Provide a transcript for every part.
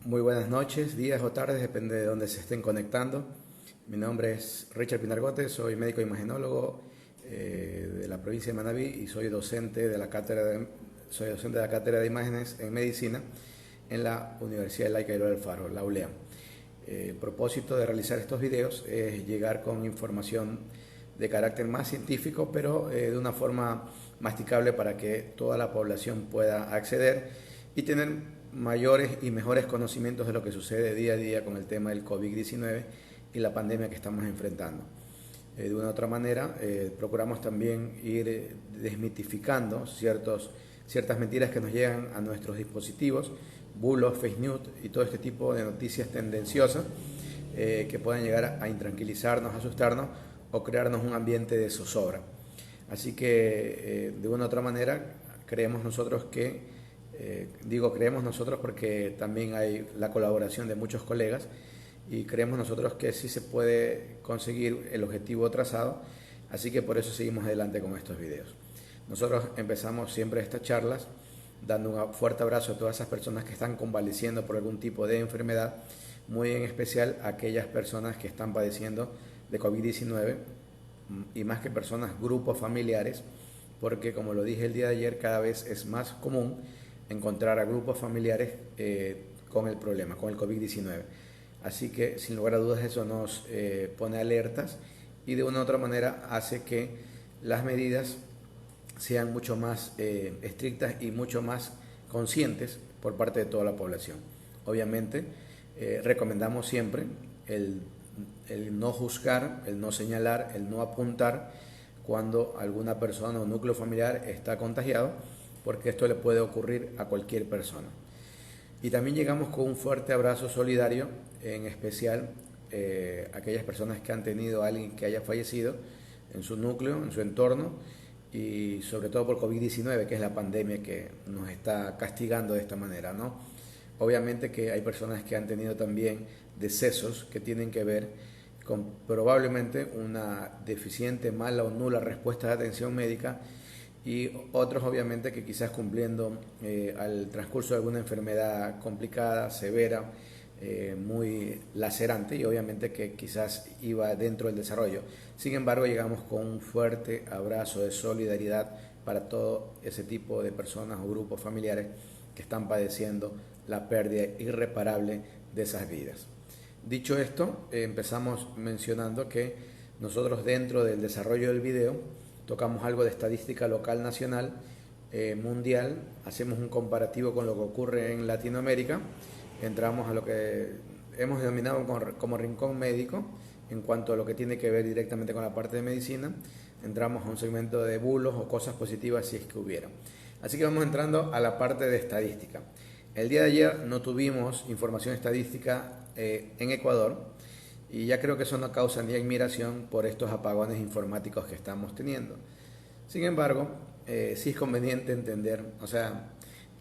Muy buenas noches, días o tardes, depende de dónde se estén conectando. Mi nombre es Richard Pinargote, soy médico imagenólogo de la provincia de Manabí y soy docente de la cátedra de imágenes en medicina en la Universidad Laica Eloy Alfaro, la ULEA. El propósito de realizar estos videos es llegar con información de carácter más científico, pero de una forma masticable para que toda la población pueda acceder y tener mayores y mejores conocimientos de lo que sucede día a día con el tema del COVID-19 y la pandemia que estamos enfrentando. De una u otra manera, procuramos también ir desmitificando ciertas mentiras que nos llegan a nuestros dispositivos, bulos, fake news y todo este tipo de noticias tendenciosas que pueden llegar a intranquilizarnos, asustarnos o crearnos un ambiente de zozobra. Así que, de una u otra manera, creemos nosotros que creemos nosotros porque también hay la colaboración de muchos colegas y creemos nosotros que sí se puede conseguir el objetivo trazado, así que por eso seguimos adelante con estos videos. Nosotros empezamos siempre estas charlas dando un fuerte abrazo a todas esas personas que están convaleciendo por algún tipo de enfermedad, muy en especial a aquellas personas que están padeciendo de COVID-19 y más que personas, grupos familiares, porque como lo dije el día de ayer, cada vez es más común encontrar a grupos familiares con el problema, con el COVID-19. Así que sin lugar a dudas eso nos pone alertas y de una u otra manera hace que las medidas sean mucho más estrictas y mucho más conscientes por parte de toda la población. Obviamente recomendamos siempre el no juzgar, el no señalar, el no apuntar cuando alguna persona o núcleo familiar está contagiado, porque esto le puede ocurrir a cualquier persona. Y también llegamos con un fuerte abrazo solidario, en especial aquellas personas que han tenido a alguien que haya fallecido en su núcleo, en su entorno, y sobre todo por COVID-19, que es la pandemia que nos está castigando de esta manera, ¿no? Obviamente que hay personas que han tenido también decesos que tienen que ver con probablemente una deficiente, mala o nula respuesta de atención médica, y otros obviamente que quizás cumpliendo al transcurso de alguna enfermedad complicada, severa, muy lacerante y obviamente que quizás iba dentro del desarrollo. Sin embargo, llegamos con un fuerte abrazo de solidaridad para todo ese tipo de personas o grupos familiares que están padeciendo la pérdida irreparable de esas vidas. Dicho esto, empezamos mencionando que nosotros dentro del desarrollo del video tocamos algo de estadística local, nacional, mundial, hacemos un comparativo con lo que ocurre en Latinoamérica, entramos a lo que hemos denominado como rincón médico en cuanto a lo que tiene que ver directamente con la parte de medicina, entramos a un segmento de bulos o cosas positivas si es que hubiera. Así que vamos entrando a la parte de estadística. El día de ayer no tuvimos información estadística en Ecuador, y ya creo que eso no causa ni admiración por estos apagones informáticos que estamos teniendo. Sin embargo, sí es conveniente entender, o sea,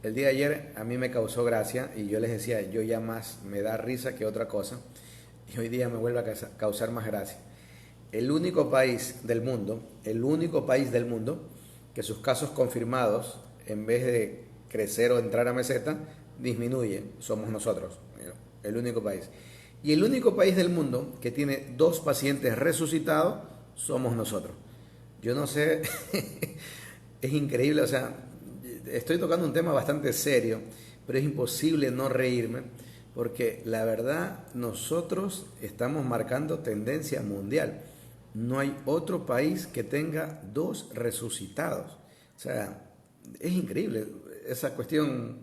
el día de ayer a mí me causó gracia y yo les decía, yo ya más me da risa que otra cosa, y hoy día me vuelve a causar más gracia. El único país del mundo que sus casos confirmados, en vez de crecer o entrar a meseta, disminuyen, somos nosotros, el único país. Y el único país del mundo que tiene 2 pacientes resucitados somos nosotros. Yo no sé, es increíble, o sea, estoy tocando un tema bastante serio, pero es imposible no reírme, porque la verdad nosotros estamos marcando tendencia mundial. No hay otro país que tenga 2 resucitados. O sea, es increíble, esa cuestión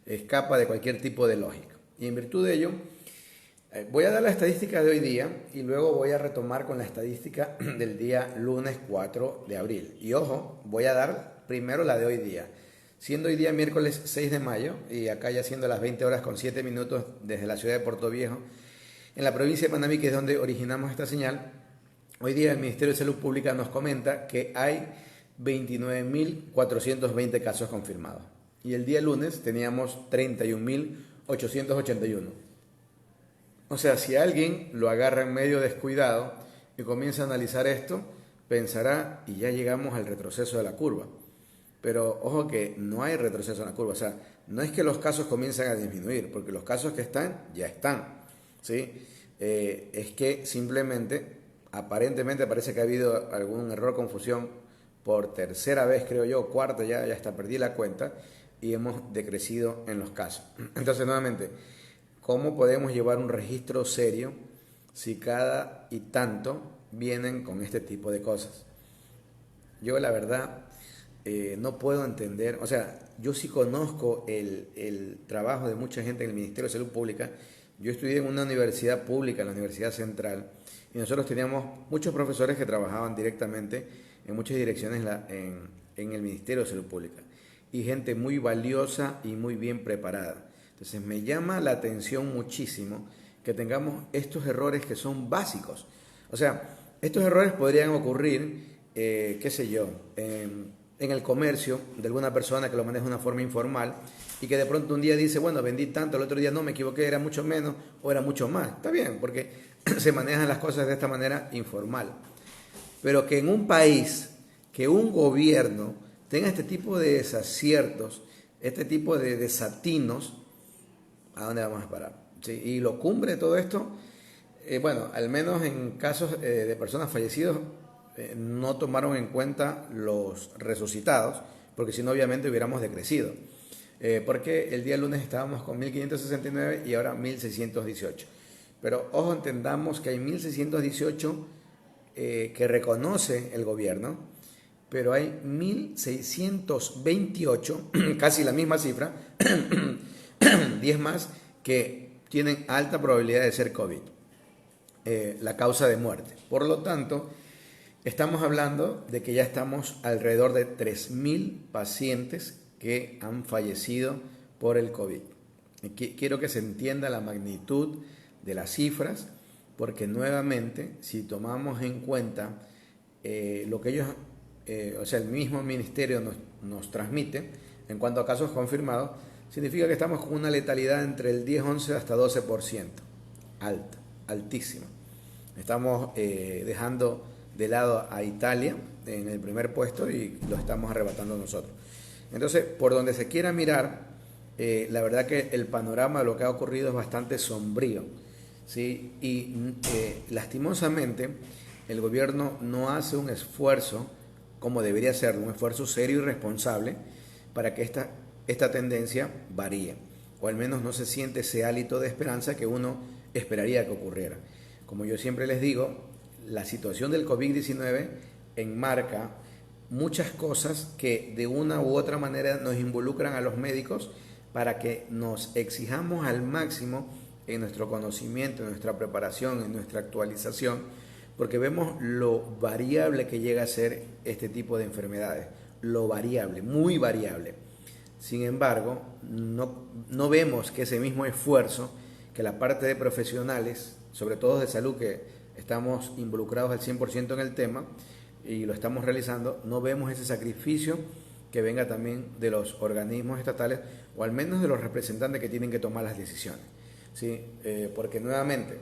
escapa de cualquier tipo de lógica. Y en virtud de ello, voy a dar la estadística de hoy día y luego voy a retomar con la estadística del día lunes 4 de abril. Y ojo, voy a dar primero la de hoy día. Siendo hoy día miércoles 6 de mayo y acá ya siendo las 20 horas con 7 minutos desde la ciudad de Puerto Viejo, en la provincia de Manabí, que es donde originamos esta señal, hoy día el Ministerio de Salud Pública nos comenta que hay 29.420 casos confirmados. Y el día lunes teníamos 31.881. O sea, si alguien lo agarra en medio descuidado y comienza a analizar esto, pensará, y ya llegamos al retroceso de la curva. pero ojo que no hay retroceso en la curva, o sea, no es que los casos comiencen a disminuir, porque los casos que están, ya están, ¿sí? Es que simplemente, aparentemente parece que ha habido algún error o confusión por tercera vez, creo yo, cuarta, ya hasta perdí la cuenta, y hemos decrecido en los casos. Entonces, nuevamente, ¿cómo podemos llevar un registro serio si cada y tanto vienen con este tipo de cosas? Yo la verdad no puedo entender, o sea, yo sí conozco el trabajo de mucha gente en el Ministerio de Salud Pública. Yo estudié en una universidad pública, en la Universidad Central, y nosotros teníamos muchos profesores que trabajaban directamente en muchas direcciones en el Ministerio de Salud Pública, y gente muy valiosa y muy bien preparada. Entonces me llama la atención muchísimo que tengamos estos errores que son básicos. O sea, estos errores podrían ocurrir, qué sé yo, en el comercio de alguna persona que lo maneja de una forma informal y que de pronto un día dice, bueno, vendí tanto, el otro día no, me equivoqué, era mucho menos o era mucho más. Está bien, porque se manejan las cosas de esta manera informal. Pero que en un país, que un gobierno tenga este tipo de desaciertos, este tipo de desatinos, ¿a dónde vamos a parar? ¿Sí? Y lo cumbre de todo esto, bueno, al menos en casos de personas fallecidas, no tomaron en cuenta los resucitados, porque si no obviamente hubiéramos decrecido. Porque el día lunes estábamos con 1569 y ahora 1618. Pero ojo, entendamos que hay 1618 que reconoce el gobierno, pero hay 1628, casi la misma cifra, 10 más, que tienen alta probabilidad de ser COVID, la causa de muerte. Por lo tanto, estamos hablando de que ya estamos alrededor de 3.000 pacientes que han fallecido por el COVID. Quiero que se entienda la magnitud de las cifras, porque nuevamente, si tomamos en cuenta lo que ellos, o sea, el mismo ministerio nos transmite en cuanto a casos confirmados, significa que estamos con una letalidad entre el 10, 11 hasta 12%. Alta, altísima. Estamos dejando de lado a Italia en el primer puesto y lo estamos arrebatando nosotros. Entonces, por donde se quiera mirar, la verdad que el panorama de lo que ha ocurrido es bastante sombrío, ¿sí? Y lastimosamente el gobierno no hace un esfuerzo como debería hacerlo, un esfuerzo serio y responsable para que esta tendencia varíe, o al menos no se siente ese hálito de esperanza que uno esperaría que ocurriera. Como yo siempre les digo, la situación del COVID-19 enmarca muchas cosas que de una u otra manera nos involucran a los médicos para que nos exijamos al máximo en nuestro conocimiento, en nuestra preparación, en nuestra actualización, porque vemos lo variable que llega a ser este tipo de enfermedades, lo variable, muy variable. Sin embargo, no vemos que ese mismo esfuerzo que la parte de profesionales, sobre todo de salud, que estamos involucrados al 100% en el tema y lo estamos realizando, no vemos ese sacrificio que venga también de los organismos estatales o al menos de los representantes que tienen que tomar las decisiones, ¿sí? Porque nuevamente,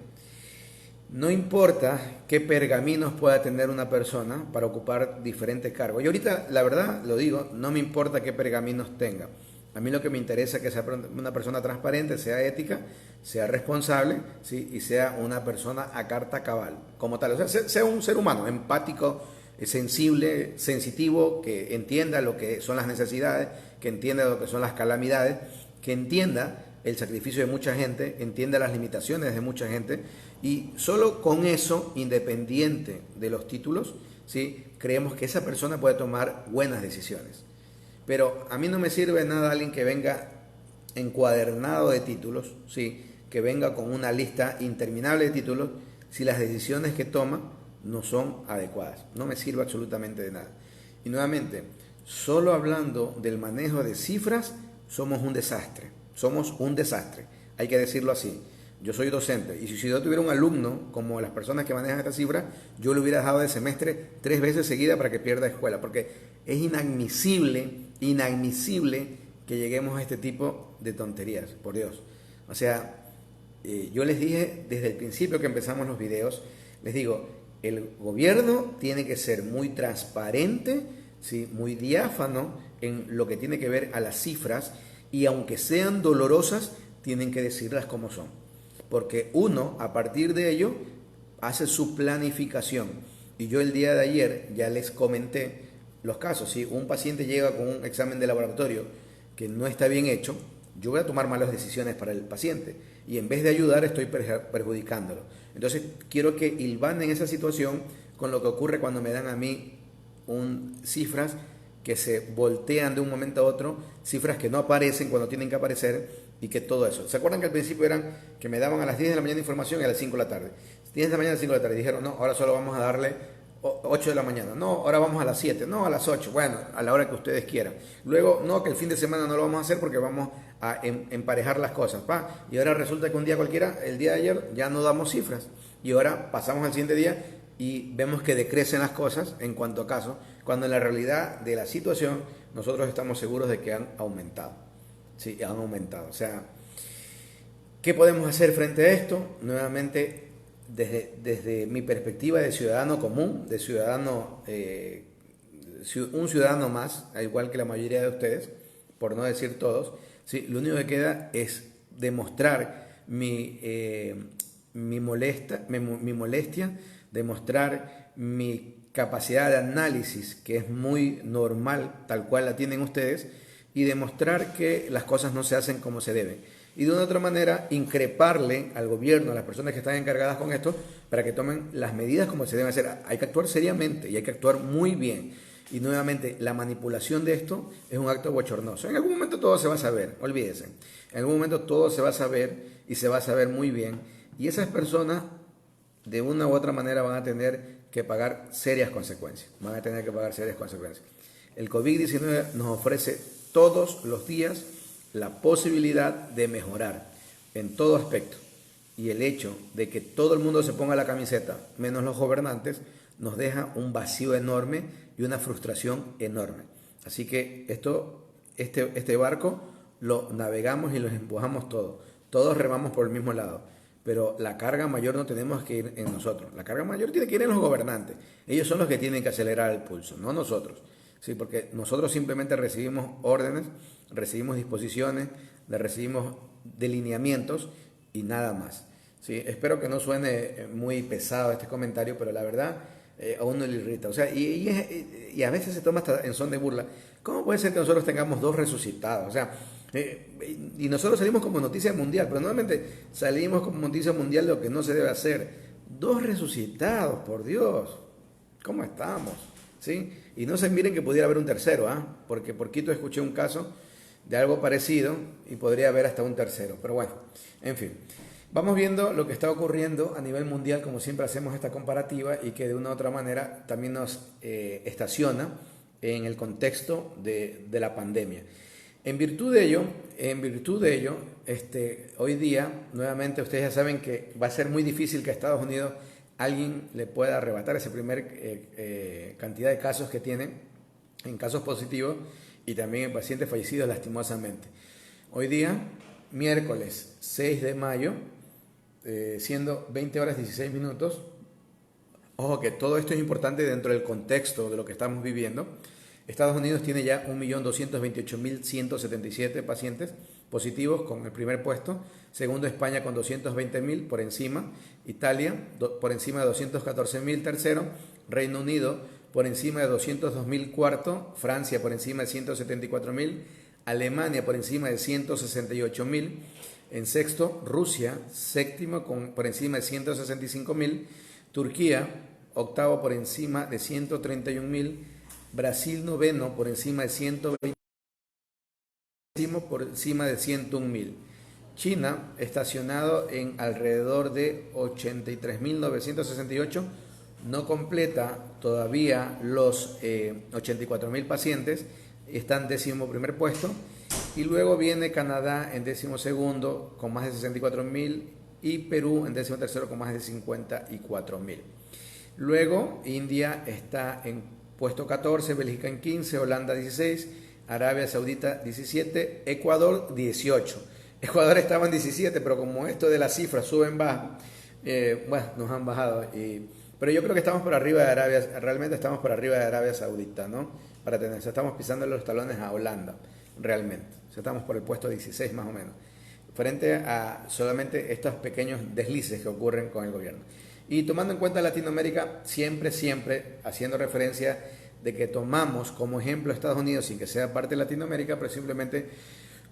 no importa qué pergaminos pueda tener una persona para ocupar diferentes cargos. Y ahorita, la verdad, lo digo, no me importa qué pergaminos tenga. A mí lo que me interesa es que sea una persona transparente, sea ética, sea responsable, ¿sí? Y sea una persona a carta cabal, como tal. O sea, sea un ser humano empático, sensible, sensitivo, que entienda lo que son las necesidades, que entienda lo que son las calamidades, que entienda el sacrificio de mucha gente, entienda las limitaciones de mucha gente, y solo con eso, independiente de los títulos, ¿sí? Creemos que esa persona puede tomar buenas decisiones. Pero a mí no me sirve nada alguien que venga encuadernado de títulos, ¿sí? Que venga con una lista interminable de títulos, si las decisiones que toma no son adecuadas. No me sirve absolutamente de nada. Y nuevamente, solo hablando del manejo de cifras, somos un desastre. Somos un desastre, hay que decirlo así. Yo soy docente y si yo tuviera un alumno como las personas que manejan esta cifra, yo le hubiera dejado de semestre 3 veces seguida para que pierda escuela, porque es inadmisible que lleguemos a este tipo de tonterías, por Dios. O sea, yo les dije desde el principio que empezamos los videos, les digo, el gobierno tiene que ser muy transparente, ¿sí? Muy diáfano en lo que tiene que ver a las cifras, y aunque sean dolorosas, tienen que decirlas como son. Porque uno, a partir de ello, hace su planificación. Y yo el día de ayer ya les comenté los casos. Si un paciente llega con un examen de laboratorio que no está bien hecho, yo voy a tomar malas decisiones para el paciente. Y en vez de ayudar, estoy perjudicándolo. Entonces, quiero que hilvanen esa situación con lo que ocurre cuando me dan a mí cifras que se voltean de un momento a otro, cifras que no aparecen cuando tienen que aparecer, y que todo eso. ¿Se acuerdan que al principio eran que me daban a las 10 de la mañana información y a las 5 de la tarde? 10 de la mañana a 5 de la tarde. Dijeron, no, ahora solo vamos a darle 8 de la mañana. No, ahora vamos a las 7. No, a las 8. Bueno, a la hora que ustedes quieran. Luego, no, que el fin de semana no lo vamos a hacer porque vamos a emparejar las cosas. Y ahora resulta que un día cualquiera, el día de ayer, ya no damos cifras. Y ahora pasamos al siguiente día y vemos que decrecen las cosas en cuanto a casos, cuando en la realidad de la situación nosotros estamos seguros de que han aumentado. Sí, han aumentado. O sea, ¿qué podemos hacer frente a esto? Nuevamente, desde mi perspectiva de ciudadano común, de ciudadano, un ciudadano más, al igual que la mayoría de ustedes, por no decir todos, ¿sí? Lo único que queda es demostrar mi molestia, demostrar mi capacidad de análisis, que es muy normal, tal cual la tienen ustedes, y demostrar que las cosas no se hacen como se deben. Y de una u otra manera, increparle al gobierno, a las personas que están encargadas con esto, para que tomen las medidas como se deben hacer. Hay que actuar seriamente y hay que actuar muy bien. Y nuevamente, la manipulación de esto es un acto bochornoso. En algún momento todo se va a saber, olvídense. En algún momento todo se va a saber y se va a saber muy bien. Y esas personas, de una u otra manera, van a tener que pagar serias consecuencias. Van a tener que pagar serias consecuencias. El COVID-19 nos ofrece todos los días la posibilidad de mejorar en todo aspecto. Y el hecho de que todo el mundo se ponga la camiseta, menos los gobernantes, nos deja un vacío enorme y una frustración enorme. Así que este barco lo navegamos y lo empujamos todos. Todos remamos por el mismo lado. Pero la carga mayor no tenemos que ir en nosotros. La carga mayor tiene que ir en los gobernantes. Ellos son los que tienen que acelerar el pulso, no nosotros. Sí, porque nosotros simplemente recibimos órdenes, recibimos disposiciones, recibimos delineamientos y nada más. Sí, espero que no suene muy pesado este comentario, pero la verdad a uno le irrita. O sea, y a veces se toma hasta en son de burla. ¿Cómo puede ser que nosotros tengamos 2 resucitados? O sea, y nosotros salimos como noticia mundial, pero normalmente salimos como noticia mundial de lo que no se debe hacer. 2 resucitados, por Dios. ¿Cómo estamos? ¿Sí? Y no se miren que pudiera haber un tercero, porque por Quito escuché un caso de algo parecido y podría haber hasta un tercero. Pero bueno, en fin. Vamos viendo lo que está ocurriendo a nivel mundial, como siempre hacemos esta comparativa y que de una u otra manera también nos estaciona en el contexto de la pandemia. En virtud de ello, hoy día, nuevamente ustedes ya saben que va a ser muy difícil que a Estados Unidos alguien le pueda arrebatar esa primer cantidad de casos que tiene, en casos positivos y también en pacientes fallecidos lastimosamente. Hoy día, miércoles 6 de mayo, siendo 20 horas 16 minutos, ojo que todo esto es importante dentro del contexto de lo que estamos viviendo. Estados Unidos tiene ya 1.228.177 pacientes positivos con el primer puesto, segundo España con 220.000 por encima, Italia por encima de 214.000 tercero, Reino Unido por encima de 202.000 cuarto, Francia por encima de 174.000, Alemania por encima de 168.000, en sexto Rusia, séptimo por encima de 165.000, Turquía octavo por encima de 131.000, Brasil noveno por encima de 120.000, por encima de 101.000. China estacionado en alrededor de 83.968, no completa todavía los 84.000 pacientes, está en 11º puesto, y luego viene Canadá en 12º con más de 64.000 y Perú en 13º con más de 54.000. Luego India está en puesto 14, Bélgica en 15, Holanda 16, Arabia Saudita 17, Ecuador 18. Ecuador estaba en 17, pero como esto de las cifras suben baja, bueno, nos han bajado y Pero yo creo que estamos por arriba de Arabia, realmente estamos por arriba de Arabia Saudita, ¿no? Para tener, o sea, estamos pisando los talones a Holanda, realmente. O sea, estamos por el puesto 16 más o menos, frente a solamente estos pequeños deslices que ocurren con el gobierno. Y tomando en cuenta Latinoamérica, siempre haciendo referencia de que tomamos como ejemplo a Estados Unidos sin que sea parte de Latinoamérica, pero simplemente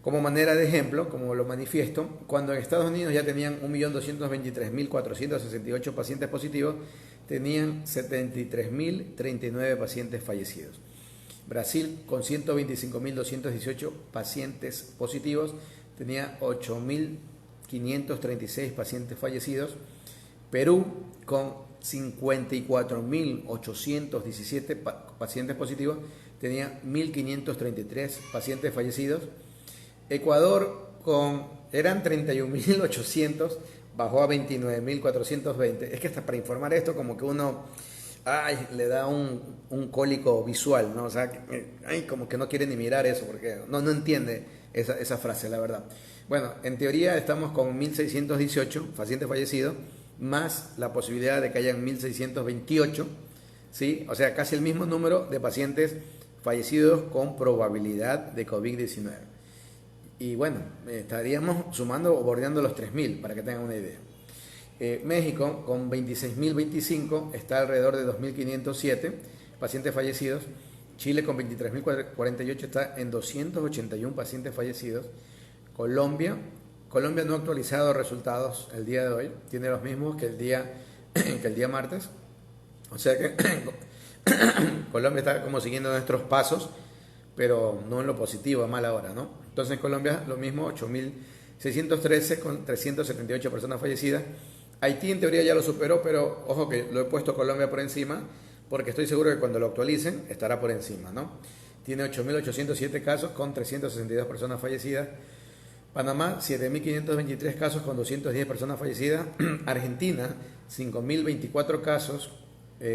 como manera de ejemplo, como lo manifiesto, cuando en Estados Unidos ya tenían 1.223.468 pacientes positivos, tenían 73.039 pacientes fallecidos. Brasil, con 125.218 pacientes positivos, tenía 8.536 pacientes fallecidos. Perú, con 54.817 pacientes positivos, tenía 1.533 pacientes fallecidos. Ecuador, eran 31.800, bajó a 29.420. Es que hasta para informar esto, como que uno le da un cólico visual, ¿no? O sea, como que no quiere ni mirar eso, porque no entiende esa frase, la verdad. Bueno, en teoría estamos con 1.618 pacientes fallecidos, más la posibilidad de que hayan 1.628, ¿sí? O sea, casi el mismo número de pacientes fallecidos con probabilidad de COVID-19. Y bueno, estaríamos sumando o bordeando los 3.000, para que tengan una idea. México, con 26.025, está alrededor de 2.507 pacientes fallecidos. Chile, con 23.048, está en 281 pacientes fallecidos. Colombia no ha actualizado resultados el día de hoy, tiene los mismos que el día martes. O sea que Colombia está como siguiendo nuestros pasos, pero no en lo positivo, a mala hora, ¿no? Entonces en Colombia lo mismo, 8.613 con 378 personas fallecidas. Haití en teoría ya lo superó, pero ojo que lo he puesto Colombia por encima, porque estoy seguro que cuando lo actualicen estará por encima, ¿no? Tiene 8.807 casos con 362 personas fallecidas. Panamá, 7.523 casos con 210 personas fallecidas. Argentina, 5.024 casos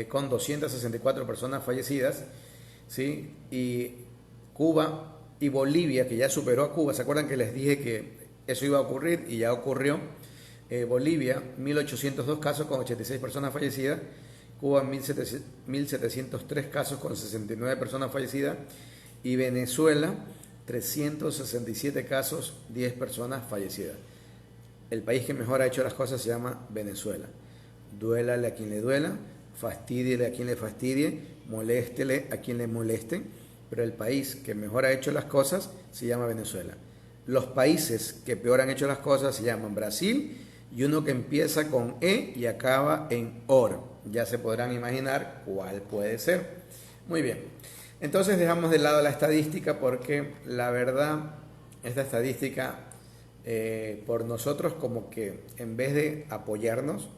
con 264 personas fallecidas. ¿Sí? Y Cuba y Bolivia, que ya superó a Cuba. ¿Se acuerdan que les dije que eso iba a ocurrir y ya ocurrió? Bolivia, 1.802 casos con 86 personas fallecidas. Cuba, 1.703 casos con 69 personas fallecidas. Y Venezuela, 367 casos, 10 personas fallecidas. El país que mejor ha hecho las cosas se llama Venezuela. Duélale a quien le duela, fastidie a quien le fastidie, moléstele a quien le moleste, pero el país que mejor ha hecho las cosas se llama Venezuela. Los países que peor han hecho las cosas se llaman Brasil y uno que empieza con E y acaba en OR. Ya se podrán imaginar cuál puede ser. Muy bien. Entonces dejamos de lado la estadística porque la verdad, esta estadística por nosotros como que en vez de apoyarnos,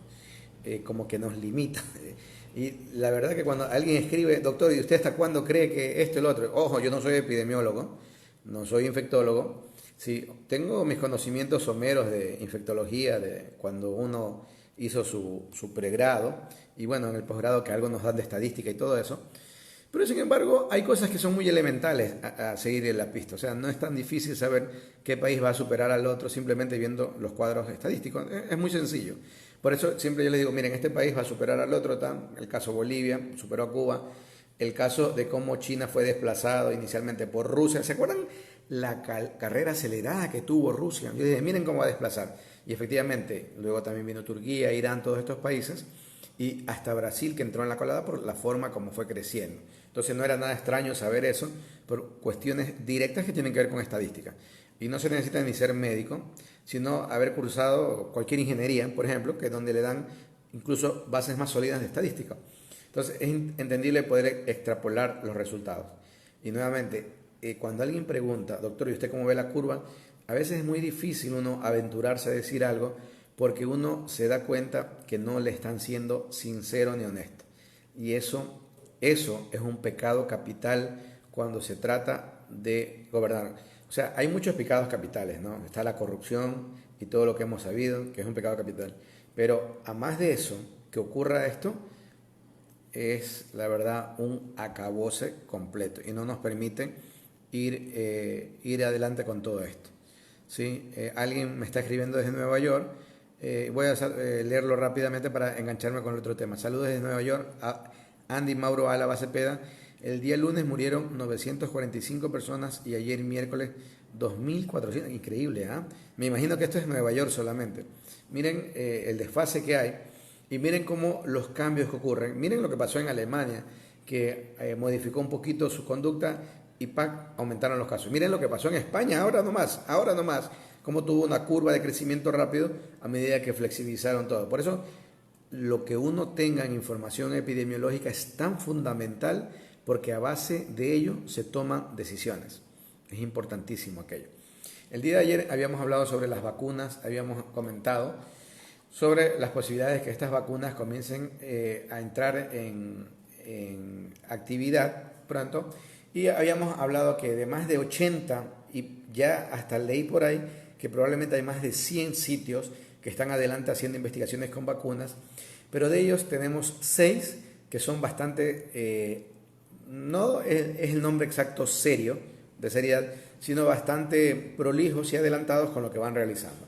como que nos limita. Y la verdad que cuando alguien escribe, doctor, ¿y usted hasta cuándo cree que esto y lo otro? Ojo, yo no soy epidemiólogo, no soy infectólogo. Sí, tengo mis conocimientos someros de infectología, de cuando uno hizo su pregrado, y bueno, en el posgrado que algo nos dan de estadística y todo eso. Pero sin embargo, hay cosas que son muy elementales a seguir en la pista. O sea, no es tan difícil saber qué país va a superar al otro simplemente viendo los cuadros estadísticos. Es muy sencillo. Por eso siempre yo les digo, miren, este país va a superar al otro. El caso Bolivia superó a Cuba. El caso de cómo China fue desplazado inicialmente por Rusia. ¿Se acuerdan la carrera acelerada que tuvo Rusia? Yo dije, miren cómo va a desplazar. Y efectivamente, luego también vino Turquía, Irán, todos estos países. Y hasta Brasil, que entró en la colada por la forma como fue creciendo. Entonces no era nada extraño saber eso por cuestiones directas que tienen que ver con estadística. Y no se necesita ni ser médico, sino haber cursado cualquier ingeniería, por ejemplo, que es donde le dan incluso bases más sólidas de estadística. Entonces es entendible poder extrapolar los resultados. Y nuevamente, cuando alguien pregunta, doctor, ¿y usted cómo ve la curva? A veces es muy difícil uno aventurarse a decir algo porque uno se da cuenta que no le están siendo sincero ni honesto. Y eso es un pecado capital cuando se trata de gobernar. O sea, hay muchos pecados capitales, ¿no? Está la corrupción y todo lo que hemos sabido, que es un pecado capital. Pero a más de eso, que ocurra esto, es la verdad un acabose completo y no nos permite ir adelante con todo esto. ¿Sí? Alguien me está escribiendo desde Nueva York Voy a leerlo rápidamente para engancharme con el otro tema. Saludos desde Nueva York a Andy Mauro Álava Cepeda. El día lunes murieron 945 personas y ayer miércoles 2.400. Increíble, ¿ah? Me imagino que esto es Nueva York solamente. Miren el desfase que hay y miren cómo los cambios que ocurren. Miren lo que pasó en Alemania, que modificó un poquito su conducta y ¡pac! Aumentaron los casos. Miren lo que pasó en España, ahora nomás, cómo tuvo una curva de crecimiento rápido a medida que flexibilizaron todo. Por eso, lo que uno tenga en información epidemiológica es tan fundamental porque a base de ello se toman decisiones. Es importantísimo aquello. El día de ayer habíamos hablado sobre las vacunas, habíamos comentado sobre las posibilidades de que estas vacunas comiencen a entrar en actividad pronto y habíamos hablado que de más de 80 y ya hasta leí por ahí que probablemente hay más de 100 sitios que están adelante haciendo investigaciones con vacunas, pero de ellos tenemos 6 que son bastante, no es el nombre exacto serio, de seriedad, sino bastante prolijos y adelantados con lo que van realizando.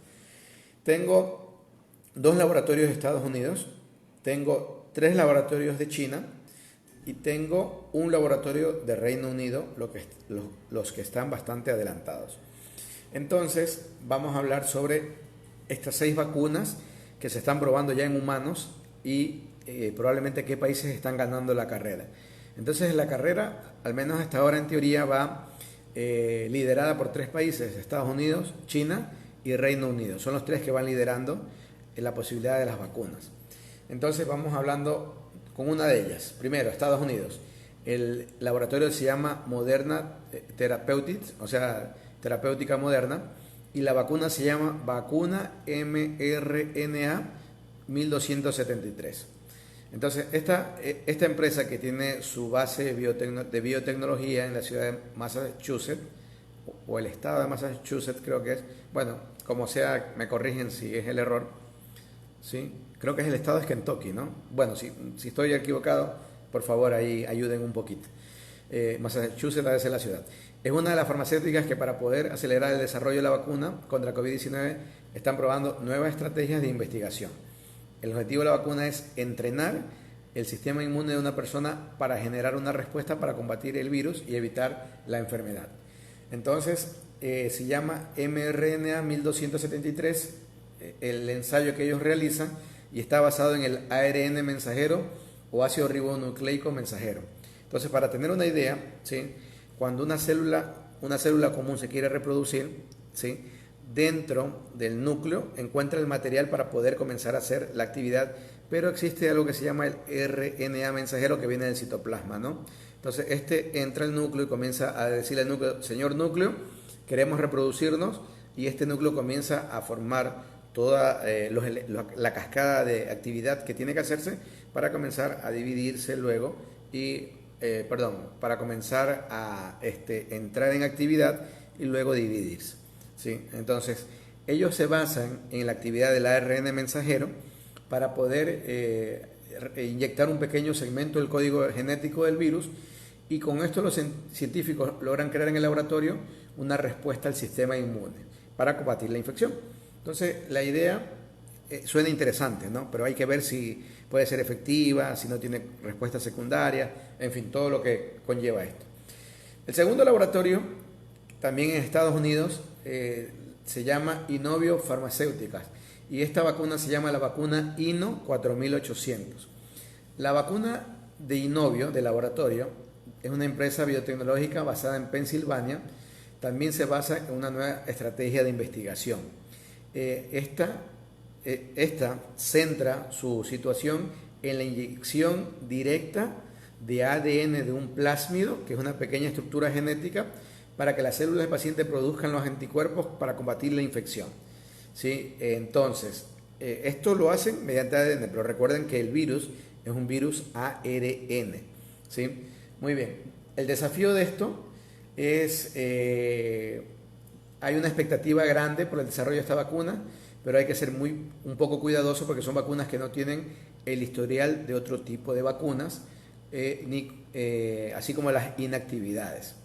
Tengo 2 laboratorios de Estados Unidos, tengo 3 laboratorios de China y tengo un laboratorio de Reino Unido, los que están bastante adelantados. Entonces, vamos a hablar sobre estas 6 vacunas que se están probando ya en humanos y probablemente qué países están ganando la carrera. Entonces, la carrera, al menos hasta ahora en teoría, va liderada por 3 países, Estados Unidos, China y Reino Unido. Son los 3 que van liderando la posibilidad de las vacunas. Entonces, vamos hablando con una de ellas. Primero, Estados Unidos. El laboratorio se llama Moderna Therapeutics, o sea, terapéutica moderna, y la vacuna se llama vacuna mRNA 1273. Entonces, esta empresa que tiene su base de biotecnología en la ciudad de Massachusetts, o el estado de Massachusetts creo que es, bueno, como sea, me corrigen si es el error, ¿sí? Creo que es el estado de Kentucky, ¿no? Bueno, si estoy equivocado, por favor ahí ayuden un poquito. Massachusetts debe ser la ciudad. Es una de las farmacéuticas que para poder acelerar el desarrollo de la vacuna contra COVID-19 están probando nuevas estrategias de investigación. El objetivo de la vacuna es entrenar el sistema inmune de una persona para generar una respuesta para combatir el virus y evitar la enfermedad. Entonces, se llama mRNA 1273, el ensayo que ellos realizan, y está basado en el ARN mensajero o ácido ribonucleico mensajero. Entonces, para tener una idea, ¿sí? Cuando una célula común se quiere reproducir, ¿sí? Dentro del núcleo encuentra el material para poder comenzar a hacer la actividad, pero existe algo que se llama el RNA mensajero que viene del citoplasma, ¿no? Entonces este entra al núcleo y comienza a decirle al núcleo, señor núcleo, queremos reproducirnos, y este núcleo comienza a formar toda la cascada de actividad que tiene que hacerse para comenzar a dividirse luego y, para comenzar a entrar en actividad y luego dividirse. ¿Sí? Entonces, ellos se basan en la actividad del ARN mensajero para poder inyectar un pequeño segmento del código genético del virus, y con esto los científicos logran crear en el laboratorio una respuesta al sistema inmune para combatir la infección. Entonces, la idea suena interesante, ¿no? Pero hay que ver si puede ser efectiva, si no tiene respuesta secundaria, en fin, todo lo que conlleva esto. El segundo laboratorio, también en Estados Unidos, se llama Inovio Farmacéuticas, y esta vacuna se llama la vacuna INO 4800. La vacuna de Inovio, de laboratorio, es una empresa biotecnológica basada en Pensilvania. También se basa en una nueva estrategia de investigación. Esta centra su situación en la inyección directa de ADN de un plásmido, que es una pequeña estructura genética, para que las células del paciente produzcan los anticuerpos para combatir la infección. ¿Sí? Entonces, esto lo hacen mediante ADN, pero recuerden que el virus es un virus ARN. ¿Sí? Muy bien. El desafío de esto es, hay una expectativa grande por el desarrollo de esta vacuna, pero hay que ser un poco cuidadoso porque son vacunas que no tienen el historial de otro tipo de vacunas, así como las inactividades.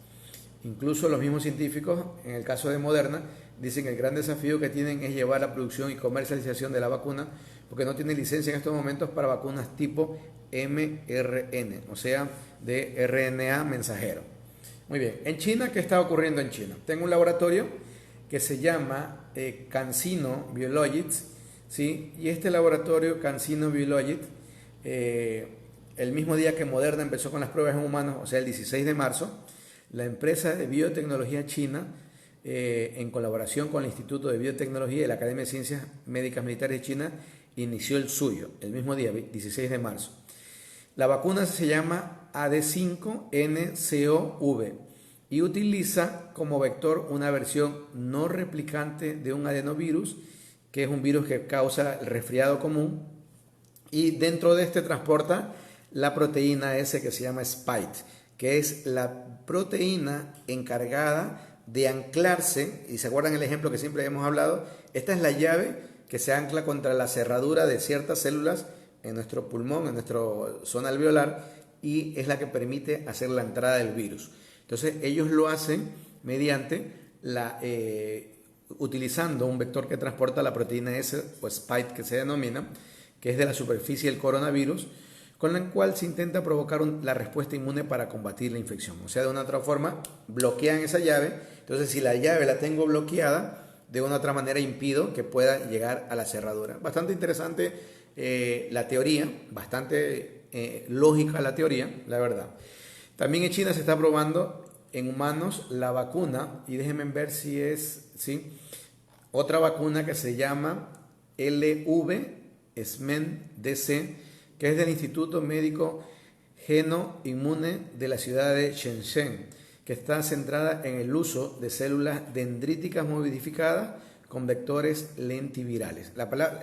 Incluso los mismos científicos, en el caso de Moderna, dicen que el gran desafío que tienen es llevar la producción y comercialización de la vacuna, porque no tienen licencia en estos momentos para vacunas tipo mRNA, o sea, de RNA mensajero. Muy bien, en China, ¿qué está ocurriendo en China? Tengo un laboratorio que se llama CanSino Biologics, ¿sí? Y este laboratorio CanSino Biologics, el mismo día que Moderna empezó con las pruebas en humanos, o sea, el 16 de marzo, la empresa de biotecnología china, en colaboración con el Instituto de Biotecnología y la Academia de Ciencias Médicas Militares de China, inició el suyo, el mismo día, 16 de marzo. La vacuna se llama AD5-NCoV y utiliza como vector una versión no replicante de un adenovirus, que es un virus que causa el resfriado común, y dentro de este transporta la proteína S que se llama Spike, que es la proteína encargada de anclarse, y se acuerdan el ejemplo que siempre hemos hablado, esta es la llave que se ancla contra la cerradura de ciertas células en nuestro pulmón, en nuestra zona alveolar, y es la que permite hacer la entrada del virus. Entonces ellos lo hacen mediante utilizando un vector que transporta la proteína S o Spike que se denomina, que es de la superficie del coronavirus, con la cual se intenta provocar la respuesta inmune para combatir la infección. O sea, de una otra forma, bloquean esa llave. Entonces, si la llave la tengo bloqueada, de una otra manera impido que pueda llegar a la cerradura. Bastante interesante la teoría, bastante lógica la teoría, la verdad. También en China se está probando en humanos la vacuna, y déjenme ver si es, ¿sí? Otra vacuna que se llama LV-SMEN-DC, que es del Instituto Médico Geno-Inmune de la ciudad de Shenzhen, que está centrada en el uso de células dendríticas modificadas con vectores lentivirales.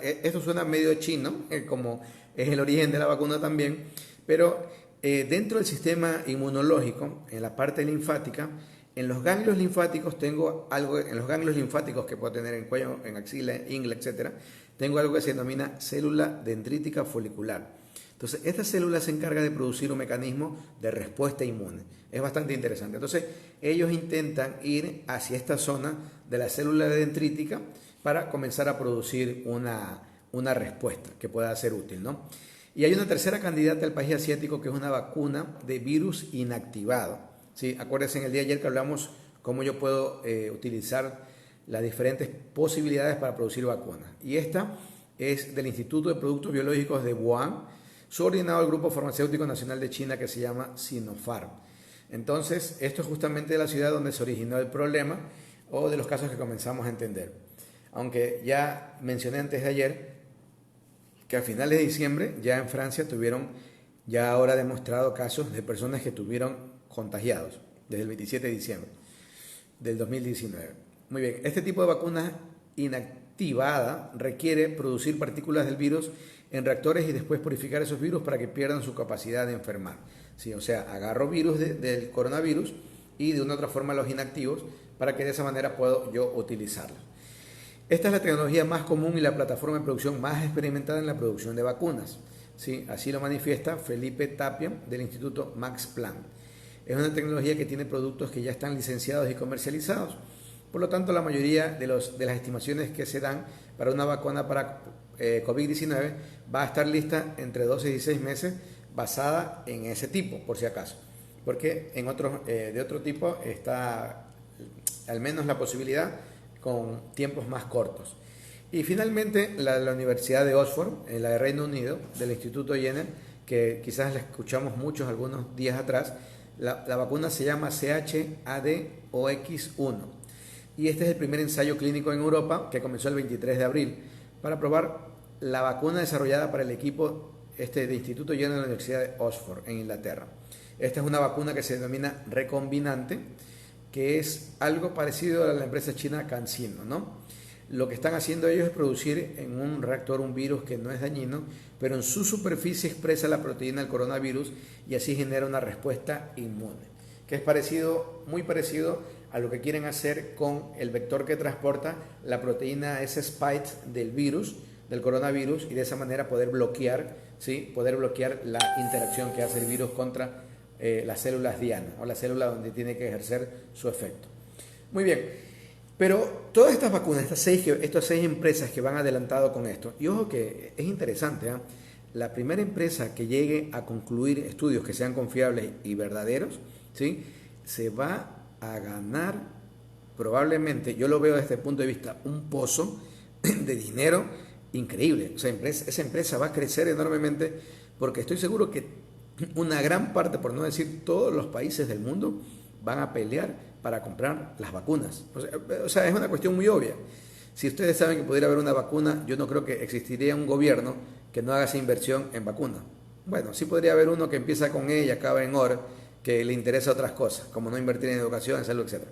Esto suena medio chino, como es el origen de la vacuna también, pero dentro del sistema inmunológico, en la parte linfática, en los ganglios linfáticos tengo algo, en los ganglios linfáticos que puedo tener en cuello, en axila, ingle, etcétera, tengo algo que se denomina célula dendrítica folicular. Entonces, esta célula se encarga de producir un mecanismo de respuesta inmune. Es bastante interesante. Entonces, ellos intentan ir hacia esta zona de la célula dendrítica para comenzar a producir una respuesta que pueda ser útil, ¿no? Y hay una tercera candidata del país asiático que es una vacuna de virus inactivado. ¿Sí? Acuérdense en el día de ayer que hablamos cómo yo puedo utilizar las diferentes posibilidades para producir vacunas. Y esta es del Instituto de Productos Biológicos de Wuhan, subordinado al Grupo Farmacéutico Nacional de China que se llama Sinopharm. Entonces, esto es justamente la ciudad donde se originó el problema o de los casos que comenzamos a entender. Aunque ya mencioné antes de ayer que a finales de diciembre ya en Francia tuvieron ya ahora demostrado casos de personas que tuvieron contagiados desde el 27 de diciembre del 2019. Muy bien, este tipo de vacuna inactivada requiere producir partículas del virus en reactores y después purificar esos virus para que pierdan su capacidad de enfermar. ¿Sí? O sea, agarro virus del coronavirus y de una otra forma los inactivos para que de esa manera puedo yo utilizarlos. Esta es la tecnología más común y la plataforma de producción más experimentada en la producción de vacunas. ¿Sí? Así lo manifiesta Felipe Tapia del Instituto Max Planck. Es una tecnología que tiene productos que ya están licenciados y comercializados. Por lo tanto, la mayoría de las estimaciones que se dan para una vacuna para COVID-19 va a estar lista entre 12 y 16 meses basada en ese tipo, por si acaso. Porque en otros de otro tipo está al menos la posibilidad con tiempos más cortos. Y finalmente la Universidad de Oxford, en la de Reino Unido, del Instituto Jenner, que quizás la escuchamos muchos algunos días atrás, la vacuna se llama CHAdOX1. Y este es el primer ensayo clínico en Europa que comenzó el 23 de abril para probar la vacuna desarrollada para el equipo de Instituto Jenner de la Universidad de Oxford en Inglaterra. Esta es una vacuna que se denomina recombinante, que es algo parecido a la empresa china CanSino, ¿no? Lo que están haciendo ellos es producir en un reactor un virus que no es dañino, pero en su superficie expresa la proteína del coronavirus y así genera una respuesta inmune, que es parecido, muy parecido a lo que quieren hacer con el vector que transporta la proteína S-Spike del virus, del coronavirus, y de esa manera poder bloquear, ¿sí? Poder bloquear la interacción que hace el virus contra las células diana o la célula donde tiene que ejercer su efecto. Muy bien, Pero todas estas vacunas, estas seis empresas que van adelantado con esto, y ojo que es interesante, ¿eh? La primera empresa que llegue a concluir estudios que sean confiables y verdaderos, ¿sí? Se va a ganar probablemente, yo lo veo desde el punto de vista, un pozo de dinero increíble. O sea, esa empresa va a crecer enormemente porque estoy seguro que una gran parte, por no decir todos los países del mundo, van a pelear para comprar las vacunas. O sea, es una cuestión muy obvia. Si ustedes saben que pudiera haber una vacuna, yo no creo que existiría un gobierno que no haga esa inversión en vacuna. Bueno, sí podría haber uno que empieza con E y acaba en OR, que le interesa otras cosas, como no invertir en educación, en salud, etc.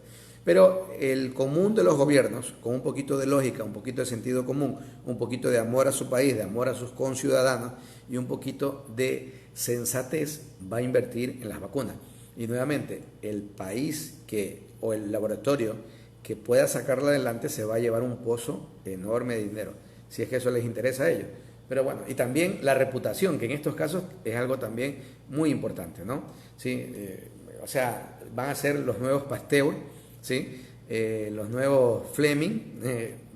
Pero el común de los gobiernos, con un poquito de lógica, un poquito de sentido común, un poquito de amor a su país, de amor a sus conciudadanos y un poquito de sensatez, va a invertir en las vacunas. Y nuevamente, el país o el laboratorio que pueda sacarla adelante se va a llevar un pozo enorme de dinero, si es que eso les interesa a ellos. Pero bueno, y también la reputación, que en estos casos es algo también muy importante, ¿no? ¿Sí? O sea, van a ser los nuevos Pasteur, ¿sí? Los nuevos Fleming,